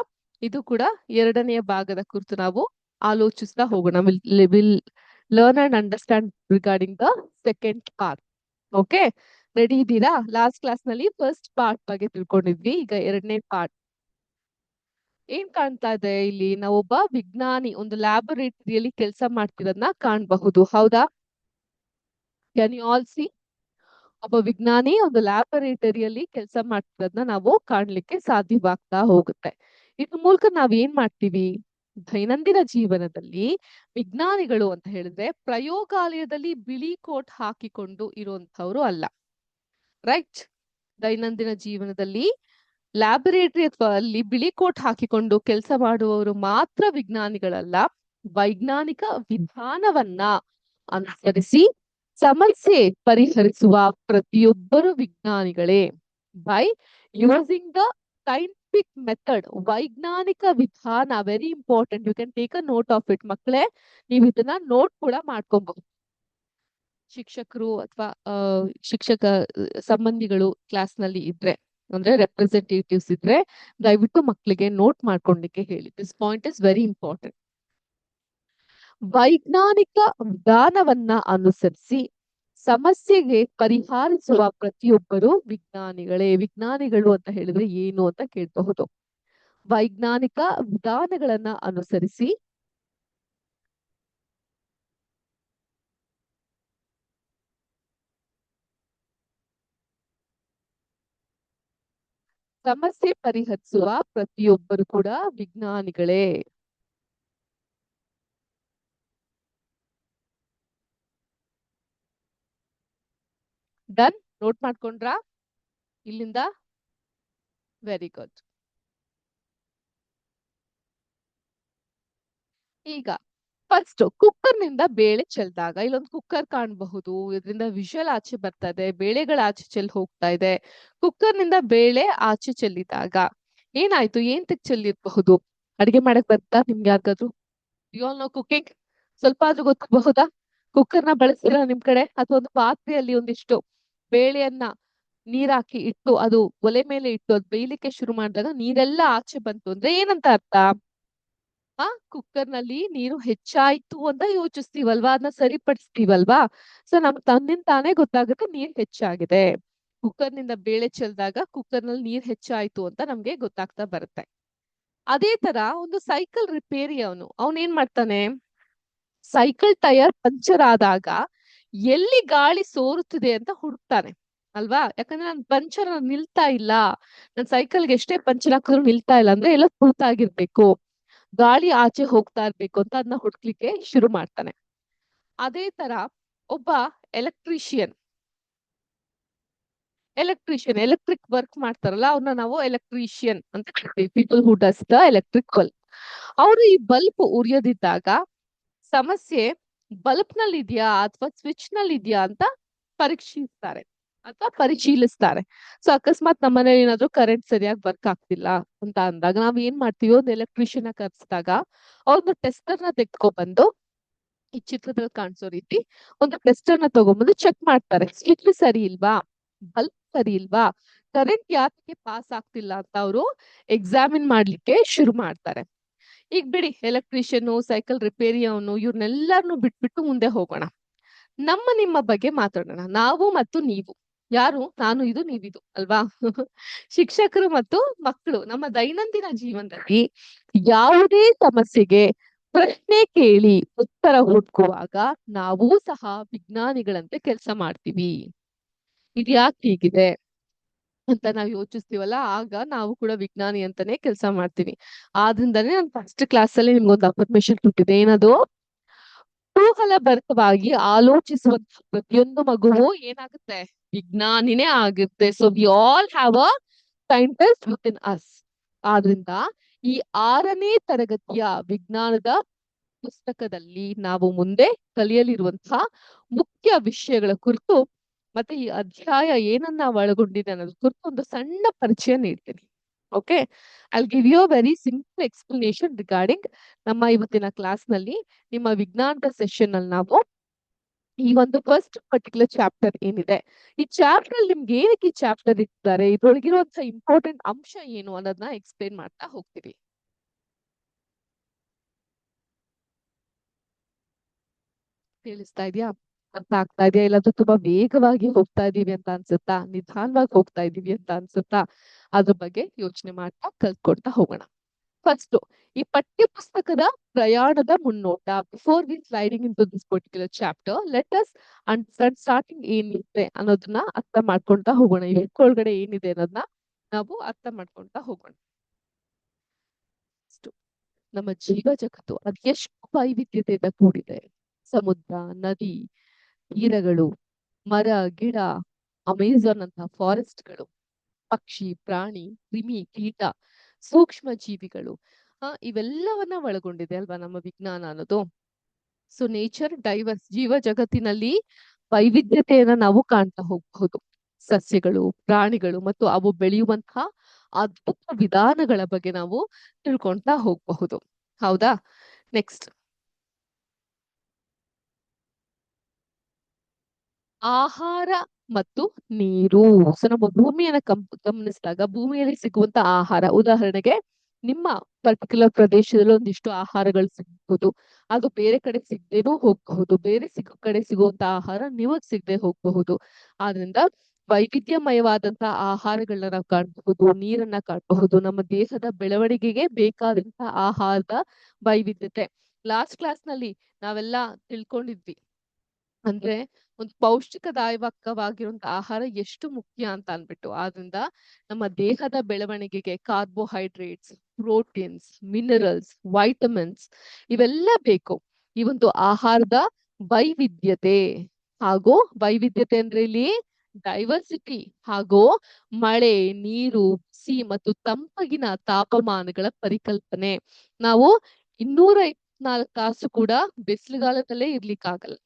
S1: ಇದು ಕೂಡ ಎರಡನೆಯ ಭಾಗದ ಕುರಿತು ನಾವು ಆಲೋಚಿಸ್ತಾ ಹೋಗೋಣ. Will learn and understand regarding the second part. Okay, ready ಇದ್ದೀರಾ? ಲಾಸ್ಟ್ ಕ್ಲಾಸ್ ನಲ್ಲಿ ಫಸ್ಟ್ ಪಾರ್ಟ್ ಬಗ್ಗೆ ತಿಳ್ಕೊಂಡಿದ್ವಿ. ಈಗ ಎರಡನೇ ಪಾರ್ಟ್ ಏನ್ ಕಾಣ್ತಾ ಇದೆ ಇಲ್ಲಿ? ನಾವೊಬ್ಬ ವಿಜ್ಞಾನಿ ಒಂದು ಲ್ಯಾಬೊರೇಟರಿಯಲ್ಲಿ ಕೆಲಸ ಮಾಡ್ತಿರೋದನ್ನ ಕಾಣಬಹುದು. ಹೌದಾ? Can you all see? ಒಬ್ಬ ವಿಜ್ಞಾನಿ ಒಂದು ಲ್ಯಾಬೊರೇಟರಿಯಲ್ಲಿ ಕೆಲಸ ಮಾಡ್ತಿರೋದನ್ನ ನಾವು ಕಾಣ್ಲಿಕ್ಕೆ ಸಾಧ್ಯವಾಗ್ತಾ ಹೋಗುತ್ತೆ. ಇದ್ರ ಮೂಲಕ ನಾವ್ ಏನ್ ಮಾಡ್ತೀವಿ? ದೈನಂದಿನ ಜೀವನದಲ್ಲಿ ವಿಜ್ಞಾನಿಗಳು ಅಂತ ಹೇಳಿದ್ರೆ ಪ್ರಯೋಗಾಲಯದಲ್ಲಿ ಬಿಳಿ ಕೋಟ್ ಹಾಕಿಕೊಂಡು ಇರುವಂತವ್ರು ಅಲ್ಲ. ರೈಟ್? ದೈನಂದಿನ ಜೀವನದಲ್ಲಿ ಲ್ಯಾಬೊರೇಟರಿ ಅಥವಾ ಅಲ್ಲಿ ಬಿಳಿ ಕೋಟ್ ಹಾಕಿಕೊಂಡು ಕೆಲಸ ಮಾಡುವವರು ಮಾತ್ರ ವಿಜ್ಞಾನಿಗಳಲ್ಲ. ವೈಜ್ಞಾನಿಕ ವಿಧಾನವನ್ನ ಅನುಸರಿಸಿ ಸಮಸ್ಯೆ ಪರಿಹರಿಸುವ ಪ್ರತಿಯೊಬ್ಬರು ವಿಜ್ಞಾನಿಗಳೇ. By using the scientific method, ವೈಜ್ಞಾನಿಕ ವಿಧಾನ, very important. You can take a note of it ಮಕ್ಕಳೇ. ನೀವು ಇದನ್ನ ನೋಟ್ ಕೂಡ ಮಾಡ್ಕೊಬಹುದು. ಶಿಕ್ಷಕರು ಅಥವಾ ಶಿಕ್ಷಕ ಸಂಬಂಧಿಗಳು ಕ್ಲಾಸ್ ನಲ್ಲಿ ಇದ್ರೆ, ಅಂದ್ರೆ ರೆಪ್ರೆಸೆಂಟೇಟಿವ್ಸ್ ಇದ್ರೆ, ದಯವಿಟ್ಟು ಮಕ್ಕಳಿಗೆ ನೋಟ್ ಮಾಡ್ಕೊಂಡ್ಲಿಕ್ಕೆ ಹೇಳಿ. This point is very important. ವೈಜ್ಞಾನಿಕ ವಿಧಾನವನ್ನ ಅನುಸರಿಸಿ ಸಮಸ್ಯೆಗೆ ಪರಿಹರಿಸುವ ಪ್ರತಿಯೊಬ್ಬರು ವಿಜ್ಞಾನಿಗಳೇ. ವಿಜ್ಞಾನಿಗಳು ಅಂತ ಹೇಳಿದ್ರೆ ಏನು ಅಂತ ಕೇಳಬಹುದು. ವೈಜ್ಞಾನಿಕ ವಿಧಾನಗಳನ್ನ ಅನುಸರಿಸಿ ಸಮಸ್ಯೆ ಪರಿಹರಿಸುವ ಪ್ರತಿಯೊಬ್ಬರು ಕೂಡ ವಿಜ್ಞಾನಿಗಳೇ. ಡನ್? ನೋಟ್ ಮಾಡ್ಕೊಂಡ್ರಾ ಇಲ್ಲಿಂದ? Very good. ಈಗ ಫಸ್ಟ್ ಕುಕ್ಕರ್ ನಿಂದ ಬೇಳೆ ಚೆಲ್ದಾಗ, ಇಲ್ಲೊಂದು ಕುಕ್ಕರ್ ಕಾಣಬಹುದು, ಇದರಿಂದ ವಿಷಲ್ ಆಚೆ ಬರ್ತಾ ಇದೆ, ಬೇಳೆಗಳ ಆಚೆ ಚೆಲ್ಲಿ ಹೋಗ್ತಾ ಇದೆ. ಕುಕ್ಕರ್ ನಿಂದ ಬೇಳೆ ಆಚೆ ಚೆಲ್ಲಿದಾಗ ಏನಾಯ್ತು? ಏನ್ ಚೆಲ್ಲಿರಬಹುದು? ಅಡಿಗೆ ಮಾಡಕ್ ಬರ್ತಾ ನಿಮ್ಗೆ ಯಾರಿಗಾದ್ರು? You all know cooking? ಸ್ವಲ್ಪ ಆದ್ರೂ ಗೊತ್ತಾಗಬಹುದಾ? ಕುಕ್ಕರ್ನ ಬಳಸ್ತೀರಾ ನಿಮ್ ಕಡೆ? ಅಥವಾ ಒಂದು ಪಾತ್ರೆಯಲ್ಲಿ ಒಂದಿಷ್ಟು ಬೇಳೆಯನ್ನ ನೀರಾಕಿ ಇಟ್ಟು ಅದು ಒಲೆ ಮೇಲೆ ಇಟ್ಟು ಅದು ಬೇಯಲಿಕ್ಕೆ ಶುರು ಮಾಡಿದಾಗ ನೀರೆಲ್ಲ ಆಚೆ ಬಂತು ಅಂದ್ರೆ ಏನಂತ ಅರ್ಥ? ಕುಕ್ಕರ್ ನಲ್ಲಿ ನೀರು ಹೆಚ್ಚಾಯ್ತು ಅಂತ ಯೋಚಿಸ್ತೀವಲ್ವಾ, ಅದನ್ನ ಸರಿಪಡಿಸ್ತೀವಲ್ವಾ. ಸೊ ನಮ್ಗೆ ತನ್ನಿಂದ ತಾನೇ ಗೊತ್ತಾಗುತ್ತೆ ನೀರ್ ಹೆಚ್ಚಾಗಿದೆ. ಕುಕ್ಕರ್ ನಿಂದ ಬೇಳೆ ಚೆಲ್ದಾಗ ಕುಕ್ಕರ್ ನಲ್ಲಿ ನೀರ್ ಹೆಚ್ಚಾಯ್ತು ಅಂತ ನಮ್ಗೆ ಗೊತ್ತಾಗ್ತಾ ಬರುತ್ತೆ. ಅದೇ ತರ ಒಂದು ಸೈಕಲ್ ರಿಪೇರಿ ಅವನ್ ಏನ್ ಮಾಡ್ತಾನೆ? ಸೈಕಲ್ ಟೈರ್ ಪಂಚರ್ ಆದಾಗ ಎಲ್ಲಿ ಗಾಳಿ ಸೋರುತ್ತಿದೆ ಅಂತ ಹುಡುಕ್ತಾನೆ ಅಲ್ವಾ? ಯಾಕಂದ್ರೆ ನನ್ ಪಂಚರ್ ನಿಲ್ತಾ ಇಲ್ಲ, ನನ್ ಸೈಕಲ್ಗೆ ಎಷ್ಟೇ ಪಂಚರ್ ಹಾಕಿದ್ರು ನಿಲ್ತಾ ಇಲ್ಲ ಅಂದ್ರೆ ಎಲ್ಲ ಆಗಿರ್ಬೇಕು, ಗಾಳಿ ಆಚೆ ಹೋಗ್ತಾ ಇರ್ಬೇಕು ಅಂತ ಅದನ್ನ ಹುಡುಕ್ಲಿಕ್ಕೆ ಶುರು ಮಾಡ್ತಾನೆ. ಅದೇ ತರ ಒಬ್ಬ ಎಲೆಕ್ಟ್ರಿಕ್ ವರ್ಕ್ ಮಾಡ್ತಾರಲ್ಲ, ಅವ್ರನ್ನ ನಾವು ಎಲೆಕ್ಟ್ರಿಷಿಯನ್ ಅಂತ ಕರಿತೀವಿ. People who does the electric bulb. ಅವರು ಈ ಬಲ್ಬ್ ಉರಿಯೋದಿದ್ದಾಗ ಸಮಸ್ಯೆ ಬಲ್ಬ್ ನಲ್ಲಿ ಇದೆಯಾ ಅಥವಾ ಸ್ವಿಚ್ ನಲ್ಲಿ ಇದೆಯಾ ಅಂತ ಪರಿಶೀಲಿಸ್ತಾರೆ. ಸೊ ಅಕಸ್ಮಾತ್ ನಮ್ಮನೇಲಿ ಏನಾದ್ರು ಕರೆಂಟ್ ಸರಿಯಾಗಿ ವರ್ಕ್ ಆಗ್ತಿಲ್ಲ ಅಂತ ಅಂದಾಗ ನಾವ್ ಏನ್ ಮಾಡ್ತೀವಿ? ಒಂದು ಎಲೆಕ್ಟ್ರಿಷಿಯನ್ ಕರ್ಸಿದಾಗ ಅವ್ರನ್ನ ಟೆಸ್ಟರ್ ನ ತೆಗೆದುಕೊಂಡ್ಬಂದು ಈ ಚಿತ್ರದಲ್ಲಿ ಕಾಣಿಸೋ ರೀತಿ ಒಂದು ಟೆಸ್ಟರ್ ನ ತಗೊಂಡ್ಬಂದು ಚೆಕ್ ಮಾಡ್ತಾರೆ. ಸ್ವಿಚ್ ಸರಿ ಇಲ್ವಾ, ಬಲ್ಬ್ ಸರಿ ಇಲ್ವಾ, ಕರೆಂಟ್ ಯಾಕೆ ಪಾಸ್ ಆಗ್ತಿಲ್ಲ ಅಂತ ಅವರು ಎಕ್ಸಾಮಿನ್ ಮಾಡ್ಲಿಕ್ಕೆ ಶುರು ಮಾಡ್ತಾರೆ. ಈಗ ಬಿಡಿ, ಎಲೆಕ್ಟ್ರಿಷಿಯನ್, ಸೈಕಲ್ ರಿಪೇರಿ ಇವ್ರನ್ನೆಲ್ಲಾರನು ಬಿಟ್ಬಿಟ್ಟು ಮುಂದೆ ಹೋಗೋಣ. ನಿಮ್ಮ ಬಗ್ಗೆ ಮಾತಾಡೋಣ. ನಾವು ಮತ್ತು ನೀವು ಯಾರು? ನಾನು ಇದು, ನೀವಿದು ಅಲ್ವಾ? ಶಿಕ್ಷಕರು ಮತ್ತು ಮಕ್ಕಳು ನಮ್ಮ ದೈನಂದಿನ ಜೀವನದಲ್ಲಿ ಯಾವುದೇ ಸಮಸ್ಯೆಗೆ ಪ್ರಶ್ನೆ ಕೇಳಿ ಉತ್ತರ ಹುಡುಕುವಾಗ ನಾವೂ ಸಹ ವಿಜ್ಞಾನಿಗಳಂತೆ ಕೆಲಸ ಮಾಡ್ತೀವಿ. ಇದ್ಯಾಕೆ ಹೀಗಿದೆ ಅಂತ ನಾವ್ ಯೋಚಿಸ್ತೀವಲ್ಲ, ಆಗ ನಾವು ಕೂಡ ವಿಜ್ಞಾನಿ ಅಂತಾನೆ ಕೆಲಸ ಮಾಡ್ತೀವಿ. ಆದ್ರಿಂದಾನೇ ನಾನು ಫಸ್ಟ್ ಕ್ಲಾಸ್ ಅಲ್ಲಿ ನಿಮ್ಗೊಂದು ಅಫರ್ಮೇಶನ್ ಕೊಟ್ಟಿದ್ದೆ. ಏನದು? ಕುತೂಹಲಭರಿತವಾಗಿ ಆಲೋಚಿಸುವಂತ ಪ್ರತಿಯೊಂದು ಮಗುವು ಏನಾಗುತ್ತೆ? ವಿಜ್ಞಾನಿನೇ ಆಗುತ್ತೆ. So we all have a scientist with in us. ಆದ್ರಿಂದ ಈ 6ನೇ ತರಗತಿಯ ವಿಜ್ಞಾನದ ಪುಸ್ತಕದಲ್ಲಿ ನಾವು ಮುಂದೆ ಕಲಿಯಲಿರುವಂತಹ ಮುಖ್ಯ ವಿಷಯಗಳ ಕುರಿತು ಮತ್ತೆ ಈ ಅಧ್ಯಾಯ ಏನನ್ನ ಒಳಗೊಂಡಿದೆ ಅನ್ನೋದ್ರ ಕುರಿತು ಒಂದು ಸಣ್ಣ ಪರಿಚಯ ನೀಡ್ತೀನಿ. Okay, I'll give you a very simple explanation regarding ನಮ್ಮ ಇವತ್ತಿನ ಕ್ಲಾಸ್ ನಲ್ಲಿ ನಿಮ್ಮ ವಿಜ್ಞಾನದ ಸೆಷನ್ ಅಲ್ಲಿ ನಾವು ಈ ಒಂದು ಫಸ್ಟ್ ಪರ್ಟಿಕ್ಯುಲರ್ ಚಾಪ್ಟರ್ ಏನಿದೆ, ಈ ಚಾಪ್ಟರ್ ಅಲ್ಲಿ ನಿಮ್ಗೆ ಏನಕ್ಕೆ ಈ ಚಾಪ್ಟರ್ ಇಟ್ಟಿದ್ದಾರೆ, ಇದ್ರೊಳಗಿರುವಂತಹ ಇಂಪಾರ್ಟೆಂಟ್ ಅಂಶ ಏನು ಅನ್ನೋದನ್ನ ಎಕ್ಸ್ಪ್ಲೇನ್ ಮಾಡ್ತಾ ಹೋಗ್ತೀವಿ. ಕೇಳಿಸ್ತಾ ಇದೆಯಾ? ಅರ್ಥ ಆಗ್ತಾ ಇದೆಯಾ? ಇಲ್ಲಾಂದ್ರೆ ತುಂಬಾ ವೇಗವಾಗಿ ಹೋಗ್ತಾ ಇದೀವಿ ಅಂತ ಅನ್ಸುತ್ತಾ, ನಿಧಾನವಾಗಿ ಹೋಗ್ತಾ ಇದೀವಿ ಅಂತ ಅನ್ಸುತ್ತಾ? ಅದ್ರ ಬಗ್ಗೆ ಯೋಚನೆ ಮಾಡ್ತಾ ಕಲ್ತ್ಕೊಳ್ತಾ ಹೋಗೋಣ. ಫಸ್ಟ್, ಈ ಪಠ್ಯ ಪುಸ್ತಕದ ಪ್ರಯಾಣದ ಮುನ್ನೋಟ. Before we sliding into this particular chapter, let us understand starting ಏನಿದೆ ಅನ್ನೋದನ್ನ ಅರ್ಥ ಮಾಡ್ಕೊಂತಾ ಹೋಗೋಣ. ಈ book ಒಳಗಡೆ ಏನಿದೆ ಅನ್ನೋದನ್ನ ನಾವು ಅರ್ಥ ಮಾಡ್ಕೊಂತಾ ಹೋಗೋಣ. ನಮ್ಮ ಜೀವ ಜಗತ್ತು ಅದು ಎಷ್ಟು ವೈವಿಧ್ಯತೆಯಿಂದ ಕೂಡಿದೆ. ಸಮುದ್ರ, ನದಿ, ತೀರಗಳು, ಮರ, ಗಿಡ, ಅಮೆಜಾನ್ ಅಂತ ಫಾರೆಸ್ಟ್ಗಳು, ಪಕ್ಷಿ, ಪ್ರಾಣಿ, ಕ್ರಿಮಿ, ಕೀಟ, ಸೂಕ್ಷ್ಮ ಜೀವಿಗಳು, ಇವೆಲ್ಲವನ್ನ ಒಳಗೊಂಡಿದೆ ಅಲ್ವಾ ನಮ್ಮ ವಿಜ್ಞಾನ ಅನ್ನೋದು. ಸೊ ನೇಚರ್ ಡೈವರ್ಸ್, ಜೀವ ಜಗತ್ತಿನಲ್ಲಿ ವೈವಿಧ್ಯತೆಯನ್ನ ನಾವು ಕಾಣ್ತಾ ಹೋಗಬಹುದು. ಸಸ್ಯಗಳು, ಪ್ರಾಣಿಗಳು ಮತ್ತು ಅವು ಬೆಳೆಯುವಂತಹ ಅದ್ಭುತ ವಿಧಾನಗಳ ಬಗ್ಗೆ ನಾವು ತಿಳ್ಕೊಂತಾ ಹೋಗಬಹುದು. ಹೌದಾ? ನೆಕ್ಸ್ಟ್, ಆಹಾರ ಮತ್ತು ನೀರು. ಸೊ ನಮ್ಮ ಭೂಮಿಯನ್ನ ಗಮನಿಸಿದಾಗ ಭೂಮಿಯಲ್ಲಿ ಸಿಗುವಂತ ಆಹಾರ, ಉದಾಹರಣೆಗೆ ನಿಮ್ಮ ಪರ್ಟಿಕ್ಯುಲರ್ ಪ್ರದೇಶದಲ್ಲಿ ಒಂದಿಷ್ಟು ಆಹಾರಗಳು ಸಿಗಬಹುದು, ಅದು ಬೇರೆ ಕಡೆ ಸಿಗದೇನೂ ಹೋಗಬಹುದು, ಬೇರೆ ಕಡೆ ಸಿಗುವಂತ ಆಹಾರ ನಿಮಗ್ ಸಿಗದೆ ಹೋಗಬಹುದು. ಆದ್ರಿಂದ ವೈವಿಧ್ಯಮಯವಾದಂತಹ ಆಹಾರಗಳನ್ನ ನಾವು ಕಾಣಬಹುದು, ನೀರನ್ನ ಕಾಣಬಹುದು, ನಮ್ಮ ದೇಹದ ಬೆಳವಣಿಗೆಗೆ ಬೇಕಾದಂತಹ ಆಹಾರದ ವೈವಿಧ್ಯತೆ. ಲಾಸ್ಟ್ ಕ್ಲಾಸ್ ನಲ್ಲಿ ನಾವೆಲ್ಲ ತಿಳ್ಕೊಂಡಿದ್ವಿ, ಅಂದ್ರೆ ಒಂದು ಪೌಷ್ಟಿಕದಾಯಕವಾಗಿರುವಂತ ಆಹಾರ ಎಷ್ಟು ಮುಖ್ಯ ಅಂತ ಅನ್ಬಿಟ್ಟು. ಆದ್ರಿಂದ ನಮ್ಮ ದೇಹದ ಬೆಳವಣಿಗೆಗೆ ಕಾರ್ಬೋಹೈಡ್ರೇಟ್ಸ್, ಪ್ರೋಟೀನ್ಸ್, ಮಿನರಲ್ಸ್, ವೈಟಮಿನ್ಸ್ ಇವೆಲ್ಲ ಬೇಕು. ಈ ಒಂದು ಆಹಾರದ ವೈವಿಧ್ಯತೆ ಹಾಗೂ ವೈವಿಧ್ಯತೆ ಅಂದ್ರೆ ಇಲ್ಲಿ ಡೈವರ್ಸಿಟಿ ಹಾಗೂ ಮಳೆ, ನೀರು, ಬಿಸಿ ಮತ್ತು ತಂಪಗಿನ ತಾಪಮಾನಗಳ ಪರಿಕಲ್ಪನೆ. ನಾವು 224 ತಾಸು ಕೂಡ ಬಿಸಿಲುಗಾಲದಲ್ಲೇ ಇರ್ಲಿಕ್ಕಾಗಲ್ಲ,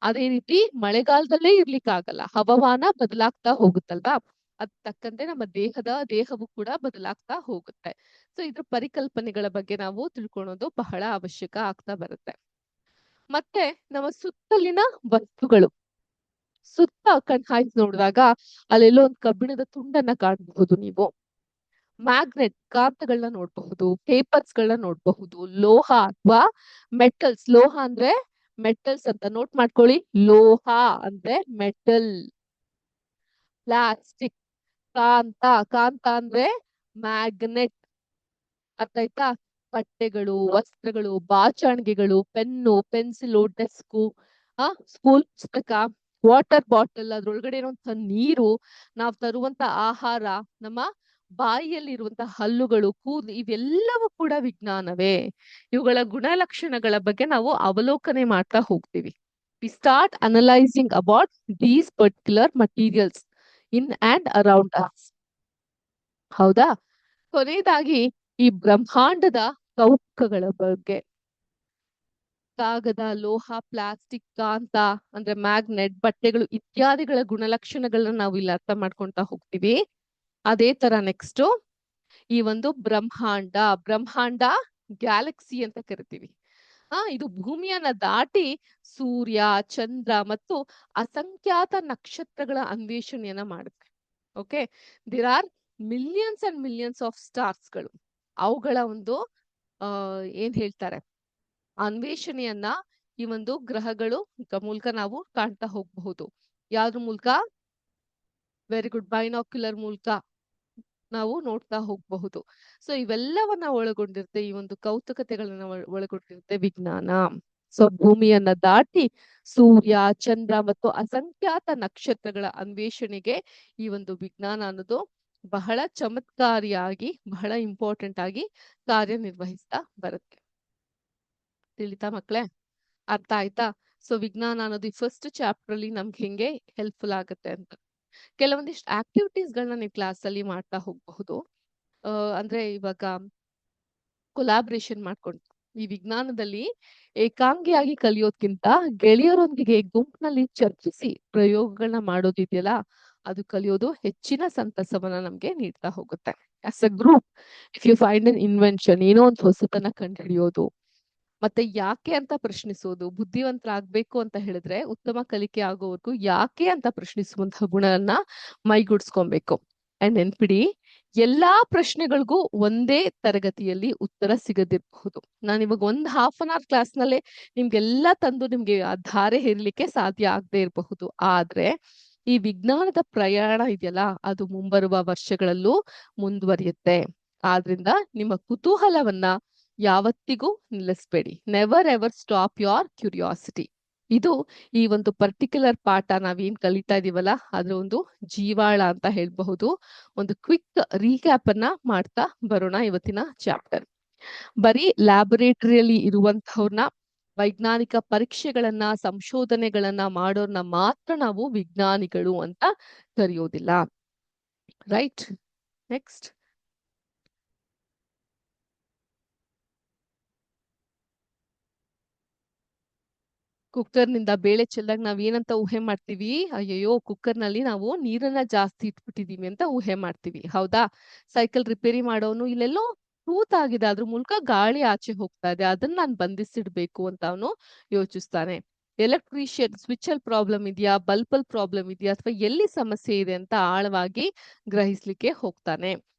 S1: ಅದೇ ರೀತಿ ಮಳೆಗಾಲದಲ್ಲೇ ಇರ್ಲಿಕ್ಕಾಗಲ್ಲ. ಹವಾಮಾನ ಬದಲಾಗ್ತಾ ಹೋಗುತ್ತಲ್ವಾ, ಅದ್ ತಕ್ಕಂತೆ ನಮ್ಮ ದೇಹವು ಕೂಡ ಬದಲಾಗ್ತಾ ಹೋಗುತ್ತೆ. ಸೊ ಇದ್ರ ಪರಿಕಲ್ಪನೆಗಳ ಬಗ್ಗೆ ನಾವು ತಿಳ್ಕೊಳ್ಳೋದು ಬಹಳ ಅವಶ್ಯಕ ಆಗ್ತಾ ಬರುತ್ತೆ. ಮತ್ತೆ ನಮ್ಮ ಸುತ್ತಲಿನ ವಸ್ತುಗಳು, ಸುತ್ತ ಕಣ್ಹಾಯ್ಸಿ ನೋಡಿದಾಗ ಅಲ್ಲೆಲ್ಲೋ ಒಂದು ಕಬ್ಬಿಣದ ತುಂಡನ್ನ ಕಾಣಬಹುದು ನೀವು. ಮ್ಯಾಗ್ನೆಟ್, ಕಾಂತಗಳನ್ನ ನೋಡಬಹುದು, ಪೇಪರ್ಸ್ ಗಳನ್ನ ನೋಡಬಹುದು, ಲೋಹ ಅಥವಾ ಮೆಟಲ್ಸ್. ಲೋಹ ಅಂದ್ರೆ ಮೆಟಲ್ಸ್ ಅಂತ ನೋಟ್ ಮಾಡ್ಕೊಳ್ಳಿ. ಲೋಹ ಅಂದ್ರೆ ಮೆಟಲ್. ಪ್ಲಾಸ್ಟಿಕ್, ಕಾಂತ, ಕಾಂತ ಅಂದ್ರೆ ಮ್ಯಾಗ್ನೆಟ್. ಅರ್ಥ ಆಯ್ತಾ? ಬಟ್ಟೆಗಳು, ವಸ್ತ್ರಗಳು, ಬಾಚಣಿಗೆಗಳು, ಪೆನ್ನು, ಪೆನ್ಸಿಲು, ಡೆಸ್ಕು, ಸ್ಕೂಲ್ ಪುಸ್ತಕ, ವಾಟರ್ ಬಾಟಲ್, ಅದ್ರೊಳಗಡೆ ಇರುವಂತಹ ನೀರು, ನಾವು ತರುವಂತ ಆಹಾರ, ನಮ್ಮ ಬಾಯಿಯಲ್ಲಿ ಇರುವಂತಹ ಹಲ್ಲುಗಳು, ಕೂದಲು, ಇವೆಲ್ಲವೂ ಕೂಡ ವಿಜ್ಞಾನವೇ. ಇವುಗಳ ಗುಣಲಕ್ಷಣಗಳ ಬಗ್ಗೆ ನಾವು ಅವಲೋಕನೆ ಮಾಡ್ತಾ ಹೋಗ್ತೀವಿ. We start analysing about these particular materials in and around us. ಹೌದಾ? ಕೊನೆಯದಾಗಿ ಈ ಬ್ರಹ್ಮಾಂಡದ ಕೌತುಕಗಳ ಬಗ್ಗೆ, ಕಾಗದ, ಲೋಹ, ಪ್ಲಾಸ್ಟಿಕ್, ಕಾಂತ ಅಂದ್ರೆ ಮ್ಯಾಗ್ನೆಟ್, ಬಟ್ಟೆಗಳು ಇತ್ಯಾದಿಗಳ ಗುಣಲಕ್ಷಣಗಳನ್ನ ನಾವು ಇಲ್ಲಿ ಅರ್ಥ ಮಾಡ್ಕೊಂತಾ ಹೋಗ್ತೀವಿ. ಅದೇ ತರ ನೆಕ್ಸ್ಟ್ ಈ ಒಂದು ಬ್ರಹ್ಮಾಂಡ ಗ್ಯಾಲಕ್ಸಿ ಅಂತ ಕರಿತೀವಿ. ಇದು ಭೂಮಿಯನ್ನ ದಾಟಿ ಸೂರ್ಯ, ಚಂದ್ರ ಮತ್ತು ಅಸಂಖ್ಯಾತ ನಕ್ಷತ್ರಗಳ ಅನ್ವೇಷಣೆಯನ್ನ ಮಾಡುತ್ತೆ. Okay, there are millions and millions of stars ಗಳು. ಅವುಗಳ ಒಂದು ಏನ್ ಹೇಳ್ತಾರೆ, ಅನ್ವೇಷಣೆಯನ್ನ ಈ ಒಂದು ಗ್ರಹಗಳು ಮೂಲಕ ನಾವು ಕಾಣ್ತಾ ಹೋಗಬಹುದು. ಯಾವ್ದ್ರ ಮೂಲಕ? ವೆರಿ ಗುಡ್, ಬೈನಾಕ್ಯುಲರ್ ಮೂಲಕ ನಾವು ನೋಡ್ತಾ ಹೋಗಬಹುದು. ಸೊ ಇವೆಲ್ಲವನ್ನ ಒಳಗೊಂಡಿರುತ್ತೆ, ಈ ಒಂದು ಕೌತುಕತೆಗಳನ್ನ ಒಳಗೊಂಡಿರುತ್ತೆ ವಿಜ್ಞಾನ. ಸೊ ಭೂಮಿಯನ್ನ ದಾಟಿ ಸೂರ್ಯ, ಚಂದ್ರ ಮತ್ತು ಅಸಂಖ್ಯಾತ ನಕ್ಷತ್ರಗಳ ಅನ್ವೇಷಣೆಗೆ ಈ ಒಂದು ವಿಜ್ಞಾನ ಅನ್ನೋದು ಬಹಳ ಚಮತ್ಕಾರಿಯಾಗಿ, ಬಹಳ ಇಂಪಾರ್ಟೆಂಟ್ ಆಗಿ ಕಾರ್ಯನಿರ್ವಹಿಸ್ತಾ ಬರುತ್ತೆ. ತಿಳಿತಾ ಮಕ್ಳೇ? ಅರ್ಥ ಆಯ್ತಾ? ಸೊ ವಿಜ್ಞಾನ ಅನ್ನೋದು ಈ ಫಸ್ಟ್ ಚಾಪ್ಟರ್ ಅಲ್ಲಿ ನಮ್ಗೆ ಹೆಂಗೆ ಹೆಲ್ಪ್ಫುಲ್ ಆಗುತ್ತೆ ಅಂತ. ಕೆಲವೊಂದಿಷ್ಟು ಆಕ್ಟಿವಿಟೀಸ್ ಗಳನ್ನ ನೀವು ಕ್ಲಾಸ್ ಅಲ್ಲಿ ಮಾಡ್ತಾ ಹೋಗಬಹುದು. ಅಂದ್ರೆ ಇವಾಗ ಕೊಲಾಬ್ರೇಷನ್ ಮಾಡ್ಕೊಂಡು ಈ ವಿಜ್ಞಾನದಲ್ಲಿ ಏಕಾಂಗಿಯಾಗಿ ಕಲಿಯೋದ್ಕಿಂತ ಗೆಳೆಯರೊಂದಿಗೆ ಗುಂಪಿನಲ್ಲಿ ಚರ್ಚಿಸಿ ಪ್ರಯೋಗಗಳನ್ನ ಮಾಡೋದಿದೆಯಲ್ಲ, ಅದು ಕಲಿಯೋದು ಹೆಚ್ಚಿನ ಸಂತಸವನ್ನ ನಮ್ಗೆ ನೀಡ್ತಾ ಹೋಗುತ್ತೆ. As a group if you find an invention, ಏನೋ ಒಂದು ಹೊಸತನ್ನ ಕಂಡುಹಿಡಿಯೋದು, ಮತ್ತೆ ಯಾಕೆ ಅಂತ ಪ್ರಶ್ನಿಸೋದು. ಬುದ್ಧಿವಂತರಾಗ್ಬೇಕು ಅಂತ ಹೇಳಿದ್ರೆ ಉತ್ತಮ ಕಲಿಕೆ ಆಗೋವರೆಗೂ ಯಾಕೆ ಅಂತ ಪ್ರಶ್ನಿಸುವಂತಹ ಗುಣವನ್ನ ಮೈಗೂಡಿಸ್ಕೊಬೇಕು. ಅಂಡ್ ನೆನ್ಪಿಡಿ, ಎಲ್ಲಾ ಪ್ರಶ್ನೆಗಳಿಗೂ ಒಂದೇ ತರಗತಿಯಲ್ಲಿ ಉತ್ತರ ಸಿಗದಿರಬಹುದು. ನಾನು ಇವಾಗ ಒಂದು ಹಾಫ್ ಅನ್ ಅವರ್ ಕ್ಲಾಸ್ ನಲ್ಲೇ ನಿಮ್ಗೆಲ್ಲಾ ತಂದು ನಿಮ್ಗೆ ಆ ಧಾರೆ ಹೇರ್ಲಿಕ್ಕೆ ಸಾಧ್ಯ ಆಗದೆ ಇರಬಹುದು. ಆದ್ರೆ ಈ ವಿಜ್ಞಾನದ ಪ್ರಯಾಣ ಇದೆಯಲ್ಲ, ಅದು ಮುಂಬರುವ ವರ್ಷಗಳಲ್ಲೂ ಮುಂದುವರಿಯುತ್ತೆ. ಆದ್ರಿಂದ ನಿಮ್ಮ ಕುತೂಹಲವನ್ನ ಯಾವತ್ತಿಗೂ ನಿಲ್ಲಿಸ್ಬೇಡಿ. Never ever stop your curiosity. ಇದು ಈ ಒಂದು ಪರ್ಟಿಕ್ಯುಲರ್ ಪಾಠ ನಾವೇನ್ ಕಲಿತಾ ಇದೀವಲ್ಲ ಅದ್ರ ಒಂದು ಜೀವಾಳ ಅಂತ ಹೇಳ್ಬಹುದು. ಒಂದು ಕ್ವಿಕ್ ರೀಕ್ಯಾಪ್ ಅನ್ನ ಮಾಡ್ತಾ ಬರೋಣ ಇವತ್ತಿನ ಚಾಪ್ಟರ್. ಬರೀ ಲ್ಯಾಬೊರೇಟರಿಯಲ್ಲಿ ಇರುವಂತವ್ರನ್ನ, ವೈಜ್ಞಾನಿಕ ಪರೀಕ್ಷೆಗಳನ್ನ, ಸಂಶೋಧನೆಗಳನ್ನ ಮಾಡೋರ್ನ ಮಾತ್ರ ನಾವು ವಿಜ್ಞಾನಿಗಳು ಅಂತ ಕರೆಯೋದಿಲ್ಲ. Right, next. ಕುಕ್ಕರ್ ನಿಂದ ಬೇಳೆ ಚೆಲ್ಲಾಗ ನಾವ್ ಏನಂತ ಊಹೆ ಮಾಡ್ತೀವಿ? ಅಯ್ಯಯ್ಯೋ, ಕುಕ್ಕರ್ ನಲ್ಲಿ ನಾವು ನೀರನ್ನ ಜಾಸ್ತಿ ಇಟ್ಬಿಟ್ಟಿದೀವಿ ಅಂತ ಊಹೆ ಮಾಡ್ತೀವಿ, ಹೌದಾ? ಸೈಕಲ್ ರಿಪೇರಿ ಮಾಡೋನು ಇಲ್ಲೆಲ್ಲೋ ತೂತ್ ಆಗಿದೆ, ಅದ್ರ ಮೂಲಕ ಗಾಳಿ ಆಚೆ ಹೋಗ್ತಾ ಇದೆ, ಅದನ್ನ ನಾನು ಬಂಧಿಸಿಡ್ಬೇಕು ಅಂತ ಅವನು ಯೋಚಿಸ್ತಾನೆ. ಎಲೆಕ್ಟ್ರಿಷಿಯನ್ ಸ್ವಿಚ್ ಅಲ್ಲಿ ಪ್ರಾಬ್ಲಮ್ ಇದೆಯಾ, ಬಲ್ಬ್ ಅಲ್ಲಿ ಪ್ರಾಬ್ಲಮ್ ಇದೆಯಾ, ಅಥವಾ ಎಲ್ಲಿ ಸಮಸ್ಯೆ ಇದೆ ಅಂತ ಆಳವಾಗಿ ಗ್ರಹಿಸ್ಲಿಕ್ಕೆ ಹೋಗ್ತಾನೆ.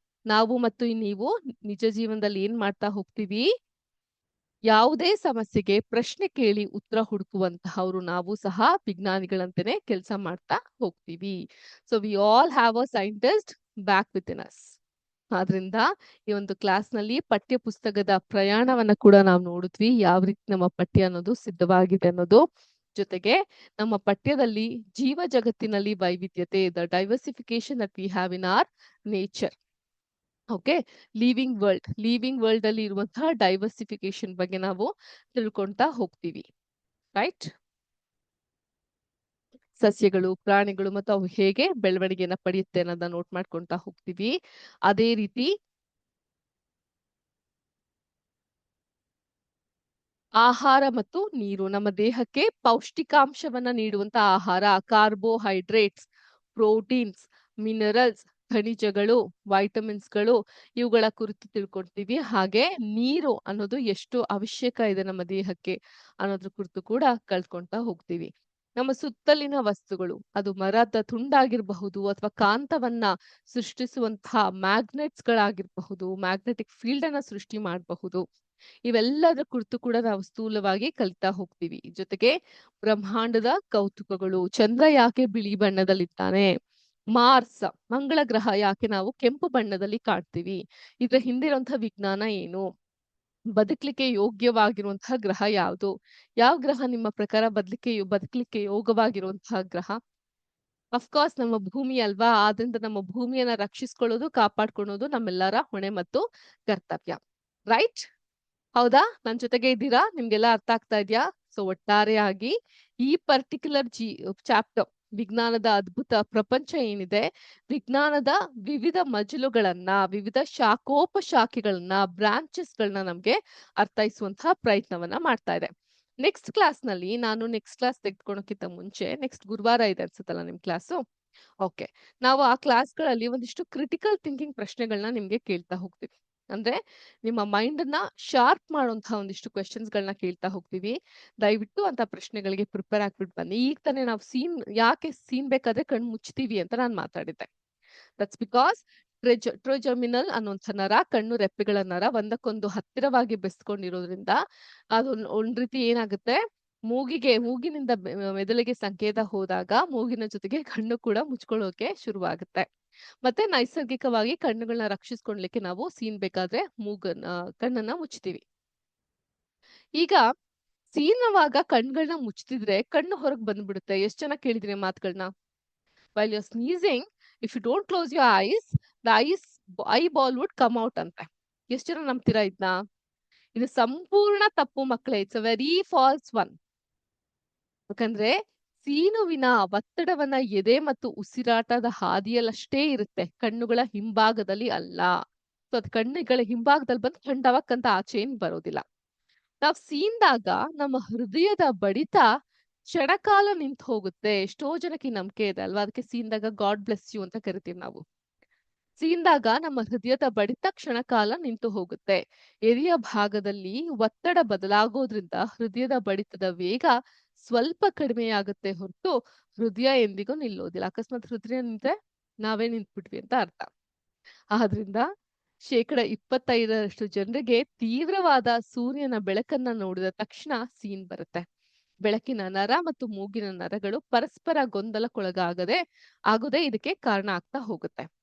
S1: ನಾವು ಮತ್ತು ನೀವು ನಿಜ ಜೀವನದಲ್ಲಿ ಏನ್ ಮಾಡ್ತಾ ಹೋಗ್ತೀವಿ? ಯಾವುದೇ ಸಮಸ್ಯೆಗೆ ಪ್ರಶ್ನೆ ಕೇಳಿ ಉತ್ತರ ಹುಡುಕುವಂತಹವ್ರು ನಾವು ಸಹ ವಿಜ್ಞಾನಿಗಳಂತೆನೆ ಕೆಲಸ ಮಾಡ್ತಾ ಹೋಗ್ತೀವಿ. So we all have a scientist back with in us. ಆದ್ರಿಂದ ಈ ಒಂದು ಕ್ಲಾಸ್ ನಲ್ಲಿ ಪಠ್ಯ ಪುಸ್ತಕದ ಪ್ರಯಾಣವನ್ನ ಕೂಡ ನಾವು ನೋಡಿದ್ವಿ, ಯಾವ ರೀತಿ ನಮ್ಮ ಪಠ್ಯ ಅನ್ನೋದು ಸಿದ್ಧವಾಗಿದೆ ಅನ್ನೋದು. ಜೊತೆಗೆ ನಮ್ಮ ಪಠ್ಯದಲ್ಲಿ ಜೀವ ಜಗತ್ತಿನಲ್ಲಿ ವೈವಿಧ್ಯತೆ, the diversification that we have in our nature. Okay, living world ಅಲ್ಲಿ ಇರುವಂತಹ ಡೈವರ್ಸಿಫಿಕೇಶನ್ ಬಗ್ಗೆ ನಾವು ತಿಳ್ಕೊಂತಾ ಹೋಗ್ತೀವಿ. ರೈಟ್, ಸಸ್ಯಗಳು, ಪ್ರಾಣಿಗಳು ಮತ್ತು ಅವು ಹೇಗೆ ಬೆಳವಣಿಗೆಯನ್ನ ಪಡೆಯುತ್ತೆ ಅನ್ನೋದನ್ನ ನೋಟ್ ಮಾಡ್ಕೊಂತಾ ಹೋಗ್ತೀವಿ. ಅದೇ ರೀತಿ ಆಹಾರ ಮತ್ತು ನೀರು, ನಮ್ಮ ದೇಹಕ್ಕೆ ಪೌಷ್ಟಿಕಾಂಶವನ್ನ ನೀಡುವಂತ ಆಹಾರ, ಕಾರ್ಬೋಹೈಡ್ರೇಟ್ಸ್, ಪ್ರೋಟೀನ್ಸ್, ಮಿನರಲ್ಸ್, ಖನಿಜಗಳು, ವೈಟಮಿನ್ಸ್ಗಳು, ಇವುಗಳ ಕುರಿತು ತಿಳ್ಕೊಳ್ತೀವಿ. ಹಾಗೆ ನೀರು ಅನ್ನೋದು ಎಷ್ಟು ಅವಶ್ಯಕ ಇದೆ ನಮ್ಮ ದೇಹಕ್ಕೆ ಅನ್ನೋದ್ರ ಕುರಿತು ಕೂಡ ಕಲ್ತ್ಕೊಂತಾ ಹೋಗ್ತೀವಿ. ನಮ್ಮ ಸುತ್ತಲಿನ ವಸ್ತುಗಳು, ಅದು ಮರದ ತುಂಡಾಗಿರಬಹುದು ಅಥವಾ ಕಾಂತವನ್ನ ಸೃಷ್ಟಿಸುವಂತಹ ಮ್ಯಾಗ್ನೆಟ್ಸ್ ಗಳಾಗಿರಬಹುದು, ಮ್ಯಾಗ್ನೆಟಿಕ್ ಫೀಲ್ಡ್ ಅನ್ನ ಸೃಷ್ಟಿ ಮಾಡಬಹುದು. ಇವೆಲ್ಲದರ ಕುರಿತು ಕೂಡ ನಾವು ಸ್ಥೂಲವಾಗಿ ಕಲಿತಾ ಹೋಗ್ತೀವಿ. ಜೊತೆಗೆ ಬ್ರಹ್ಮಾಂಡದ ಕೌತುಕಗಳು, ಚಂದ್ರ ಯಾಕೆ ಬಿಳಿ ಬಣ್ಣದಲ್ಲಿದ್ದಾನೆ, ಮಾರ್ಸ್ ಮಂಗಳ ಗ್ರಹ ಯಾಕೆ ನಾವು ಕೆಂಪು ಬಣ್ಣದಲ್ಲಿ ಕಾಣ್ತೀವಿ, ಇದ್ರ ಹಿಂದಿರುವಂತಹ ವಿಜ್ಞಾನ ಏನು, ಬದುಕಲಿಕ್ಕೆ ಯೋಗ್ಯವಾಗಿರುವಂತಹ ಗ್ರಹ ಯಾವುದು, ಯಾವ ಗ್ರಹ ನಿಮ್ಮ ಪ್ರಕಾರ ಬದುಕಲಿಕ್ಕೆ ಯೋಗವಾಗಿರುವಂತಹ ಗ್ರಹ? ಅಫ್ಕೋರ್ಸ್ ನಮ್ಮ ಭೂಮಿ ಅಲ್ವಾ, ಆದ್ರಿಂದ ನಮ್ಮ ಭೂಮಿಯನ್ನ ರಕ್ಷಿಸ್ಕೊಳ್ಳೋದು, ಕಾಪಾಡ್ಕೊಳ್ಳೋದು ನಮ್ಮೆಲ್ಲರ ಹೊಣೆ ಮತ್ತು ಕರ್ತವ್ಯ. ರೈಟ್, ಹೌದಾ? ನನ್ ಜೊತೆಗೆ ಇದ್ದೀರಾ? ನಿಮ್ಗೆಲ್ಲ ಅರ್ಥ ಆಗ್ತಾ ಇದ್ಯಾ? ಸೊ ಒಟ್ಟಾರೆಯಾಗಿ ಈ ಪರ್ಟಿಕ್ಯುಲರ್ ಚಾಪ್ಟರ್, ವಿಜ್ಞಾನದ ಅದ್ಭುತ ಪ್ರಪಂಚ ಏನಿದೆ, ವಿಜ್ಞಾನದ ವಿವಿಧ ಮಜಲುಗಳನ್ನ, ವಿವಿಧ ಶಾಖೋಪಶಾಖೆಗಳನ್ನ, ಬ್ರಾಂಚಸ್ಗಳನ್ನ ನಮ್ಗೆ ಅರ್ಥೈಸುವಂತಹ ಪ್ರಯತ್ನವನ್ನ ಮಾಡ್ತಾ ಇದೆ. ನೆಕ್ಸ್ಟ್ ಕ್ಲಾಸ್ ನಲ್ಲಿ, ನಾನು ನೆಕ್ಸ್ಟ್ ಕ್ಲಾಸ್ ತೆಗೆದುಕೊಳ್ಳೋಕ್ಕಿಂತ ಮುಂಚೆ, ನೆಕ್ಸ್ಟ್ ಗುರುವಾರ ಇದೆ ಅನ್ಸುತ್ತಲ್ಲ ನಿಮ್ ಕ್ಲಾಸು? ಓಕೆ, ನಾವು ಆ ಕ್ಲಾಸ್ಗಳಲ್ಲಿ ಒಂದಿಷ್ಟು ಕ್ರಿಟಿಕಲ್ ಥಿಂಕಿಂಗ್ ಪ್ರಶ್ನೆಗಳನ್ನ ನಿಮ್ಗೆ ಕೇಳ್ತಾ ಹೋಗ್ತೀವಿ. ಅಂದ್ರೆ ನಿಮ್ಮ ಮೈಂಡ್ ಅನ್ನ ಶಾರ್ಪ್ ಮಾಡುವಂತಹ ಒಂದಿಷ್ಟು ಕ್ವೆಶನ್ಸ್ ಗಳನ್ನ ಕೇಳ್ತಾ ಹೋಗ್ತೀವಿ. ದಯವಿಟ್ಟು ಅಂತ ಪ್ರಶ್ನೆಗಳಿಗೆ ಪ್ರಿಪೇರ್ ಆಗ್ಬಿಟ್ಟು ಬನ್ನಿ. ಈಗ ತಾನೇ ನಾವು ಯಾಕೆ ಸೀನ್ ಬೇಕಾದ್ರೆ ಕಣ್ಣು ಮುಚ್ತೀವಿ ಅಂತ ನಾನು ಮಾತಾಡಿದ್ದೆ. ದಟ್ಸ್ ಬಿಕಾಸ್ ಟ್ರೋಜರ್ಮಿನಲ್ ಅನ್ನುವಂಥ ನರ, ಕಣ್ಣು ರೆಪ್ಪೆಗಳ ನರ ಒಂದಕ್ಕೊಂದು ಹತ್ತಿರವಾಗಿ ಬೆಸ್ಕೊಂಡಿರೋದ್ರಿಂದ ಅದು ಒಂದ್ ರೀತಿ ಏನಾಗುತ್ತೆ, ಮೂಗಿನಿಂದ ಮೆದುಳಿಗೆ ಸಂಕೇತ ಹೋದಾಗ ಮೂಗಿನ ಜೊತೆಗೆ ಕಣ್ಣು ಕೂಡ ಮುಚ್ಕೊಳ್ಳೋಕೆ ಶುರುವಾಗುತ್ತೆ. ಮತ್ತೆ ನೈಸರ್ಗಿಕವಾಗಿ ಕಣ್ಣುಗಳನ್ನ ರಕ್ಷಿಸ್ಕೊಳ್ಲಿಕ್ಕೆ ನಾವು ಸೀನ್ ಬೇಕಾದ್ರೆ ಕಣ್ಣನ್ನ ಮುಚ್ತೀವಿ. ಈಗ ಸೀನುವಾಗ ಕಣ್ಗಳನ್ನ ಮುಚ್ತಿದ್ರೆ ಕಣ್ಣು ಹೊರಗೆ ಬಂದ್ಬಿಡುತ್ತೆ. ಎಷ್ಟ್ ಜನ ಕೇಳಿದ್ರಿ ಮಾತುಗಳನ್ನ? while you're sneezing, if you don't close your eyes, the eyeball would come out ಅಂತ. ಎಷ್ಟ್ ಜನ ನಂಬ್ತೀರಾ ಇದನ್ನ? ಇದು ಸಂಪೂರ್ಣ ತಪ್ಪು ಮಕ್ಕಳೇ. It's a very false one. ಯಾಕಂದ್ರೆ ಸೀನುವಿನ ಒತ್ತಡವನ್ನ ಎದೆ ಮತ್ತು ಉಸಿರಾಟದ ಹಾದಿಯಲ್ಲಷ್ಟೇ ಇರುತ್ತೆ, ಕಣ್ಣುಗಳ ಹಿಂಭಾಗದಲ್ಲಿ ಅಲ್ಲ. ಸೊ ಅದು ಕಣ್ಣುಗಳ ಹಿಂಭಾಗದಲ್ಲಿ ಬಂದು ಖಂಡವಕ್ಕಂತ ಆಚೆ ಏನ್ ಬರೋದಿಲ್ಲ. ನಾವ್ ಸೀನ್ದಾಗ ನಮ್ಮ ಹೃದಯದ ಬಡಿತ ಕ್ಷಣಕಾಲ ನಿಂತು ಹೋಗುತ್ತೆ. ಎಷ್ಟೋ ಜನಕ್ಕೆ ಈ ನಂಬಿಕೆ ಇದೆ ಅಲ್ವಾ? ಅದಕ್ಕೆ ಸೀನ್ದಾಗ ಗಾಡ್ ಬ್ಲೆಸ್ ಯು ಅಂತ ಕರಿತೀವಿ ನಾವು. ಸೀಂದಾಗ ನಮ್ಮ ಹೃದಯದ ಬಡಿತ ಕ್ಷಣಕಾಲ ನಿಂತು ಹೋಗುತ್ತೆ. ಎದೆಯ ಭಾಗದಲ್ಲಿ ಒತ್ತಡ ಬದಲಾಗೋದ್ರಿಂದ ಹೃದಯದ ಬಡಿತದ ವೇಗ ಸ್ವಲ್ಪ ಕಡಿಮೆಯಾಗುತ್ತೆ ಹೊರತು ಹೃದಯ ಎಂದಿಗೂ ನಿಲ್ಲೋದಿಲ್ಲ. ಅಕಸ್ಮಾತ್ ಹೃದಯ ನಿಂತ್ರೆ ನಾವೇ ನಿಂತ್ಬಿಟ್ವಿ ಅಂತ ಅರ್ಥ. ಆದ್ರಿಂದ 25% ಜನರಿಗೆ ತೀವ್ರವಾದ ಸೂರ್ಯನ ಬೆಳಕನ್ನ ನೋಡಿದ ತಕ್ಷಣ ಸೀನ್ ಬರುತ್ತೆ. ಬೆಳಕಿನ ನರ ಮತ್ತು ಮೂಗಿನ ನರಗಳು ಪರಸ್ಪರ ಆಗೋದೇ ಇದಕ್ಕೆ ಕಾರಣ ಆಗ್ತಾ ಹೋಗುತ್ತೆ.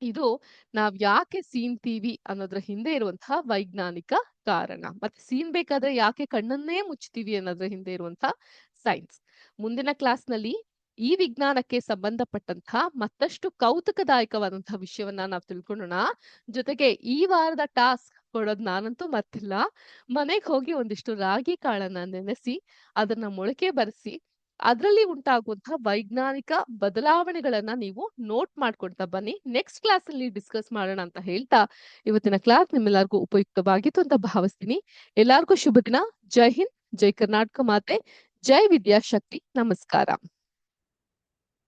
S1: ಇದು ನಾವ್ ಯಾಕೆ ಸೀನ್ತೀವಿ ಅನ್ನೋದ್ರ ಹಿಂದೆ ಇರುವಂತಹ ವೈಜ್ಞಾನಿಕ ಕಾರಣ. ಮತ್ತೆ ಸೀನ್ಬೇಕಾದ್ರೆ ಯಾಕೆ ಕಣ್ಣನ್ನೇ ಮುಚ್ತೀವಿ ಅನ್ನೋದ್ರ ಹಿಂದೆ ಇರುವಂತಹ ಸೈನ್ಸ್. ಮುಂದಿನ ಕ್ಲಾಸ್‌ನಲ್ಲಿ ಈ ವಿಜ್ಞಾನಕ್ಕೆ ಸಂಬಂಧಪಟ್ಟಂತಹ ಮತ್ತಷ್ಟು ಕೌತುಕದಾಯಕವಾದಂತಹ ವಿಷಯವನ್ನ ನಾವು ತಿಳ್ಕೊಳ್ಳೋಣ. ಜೊತೆಗೆ ಈ ವಾರದ ಟಾಸ್ಕ್ ಕೊಡೋದ್ ನಾನಂತೂ ಮರ್ತಿಲ್ಲ. ಮನೆಗ್ ಹೋಗಿ ಒಂದಿಷ್ಟು ರಾಗಿ ಕಾಳನ್ನ ನೆನೆಸಿ, ಅದನ್ನ ಮೊಳಕೆ ಬರಿಸಿ, ಅದ್ರಲ್ಲಿ ಉಂಟಾಗುವಂತಹ ವೈಜ್ಞಾನಿಕ ಬದಲಾವಣೆಗಳನ್ನ ನೀವು ನೋಟ್ ಮಾಡ್ಕೊಳ್ತಾ ಬನ್ನಿ. ನೆಕ್ಸ್ಟ್ ಕ್ಲಾಸಲ್ಲಿ ಡಿಸ್ಕಸ್ ಮಾಡೋಣ ಅಂತ ಹೇಳ್ತಾ, ಇವತ್ತಿನ ಕ್ಲಾಸ್ ನಿಮ್ಮೆಲ್ಲರಿಗೂ ಉಪಯುಕ್ತವಾಗಿತ್ತು ಅಂತ ಭಾವಿಸ್ತೀನಿ. ಎಲ್ಲಾರ್ಗೂ ಶುಭ ದಿನ. ಜೈ ಹಿಂದ್, ಜೈ ಕರ್ನಾಟಕ ಮಾತೆ, ಜೈ ವಿದ್ಯಾಶಕ್ತಿ. ನಮಸ್ಕಾರ.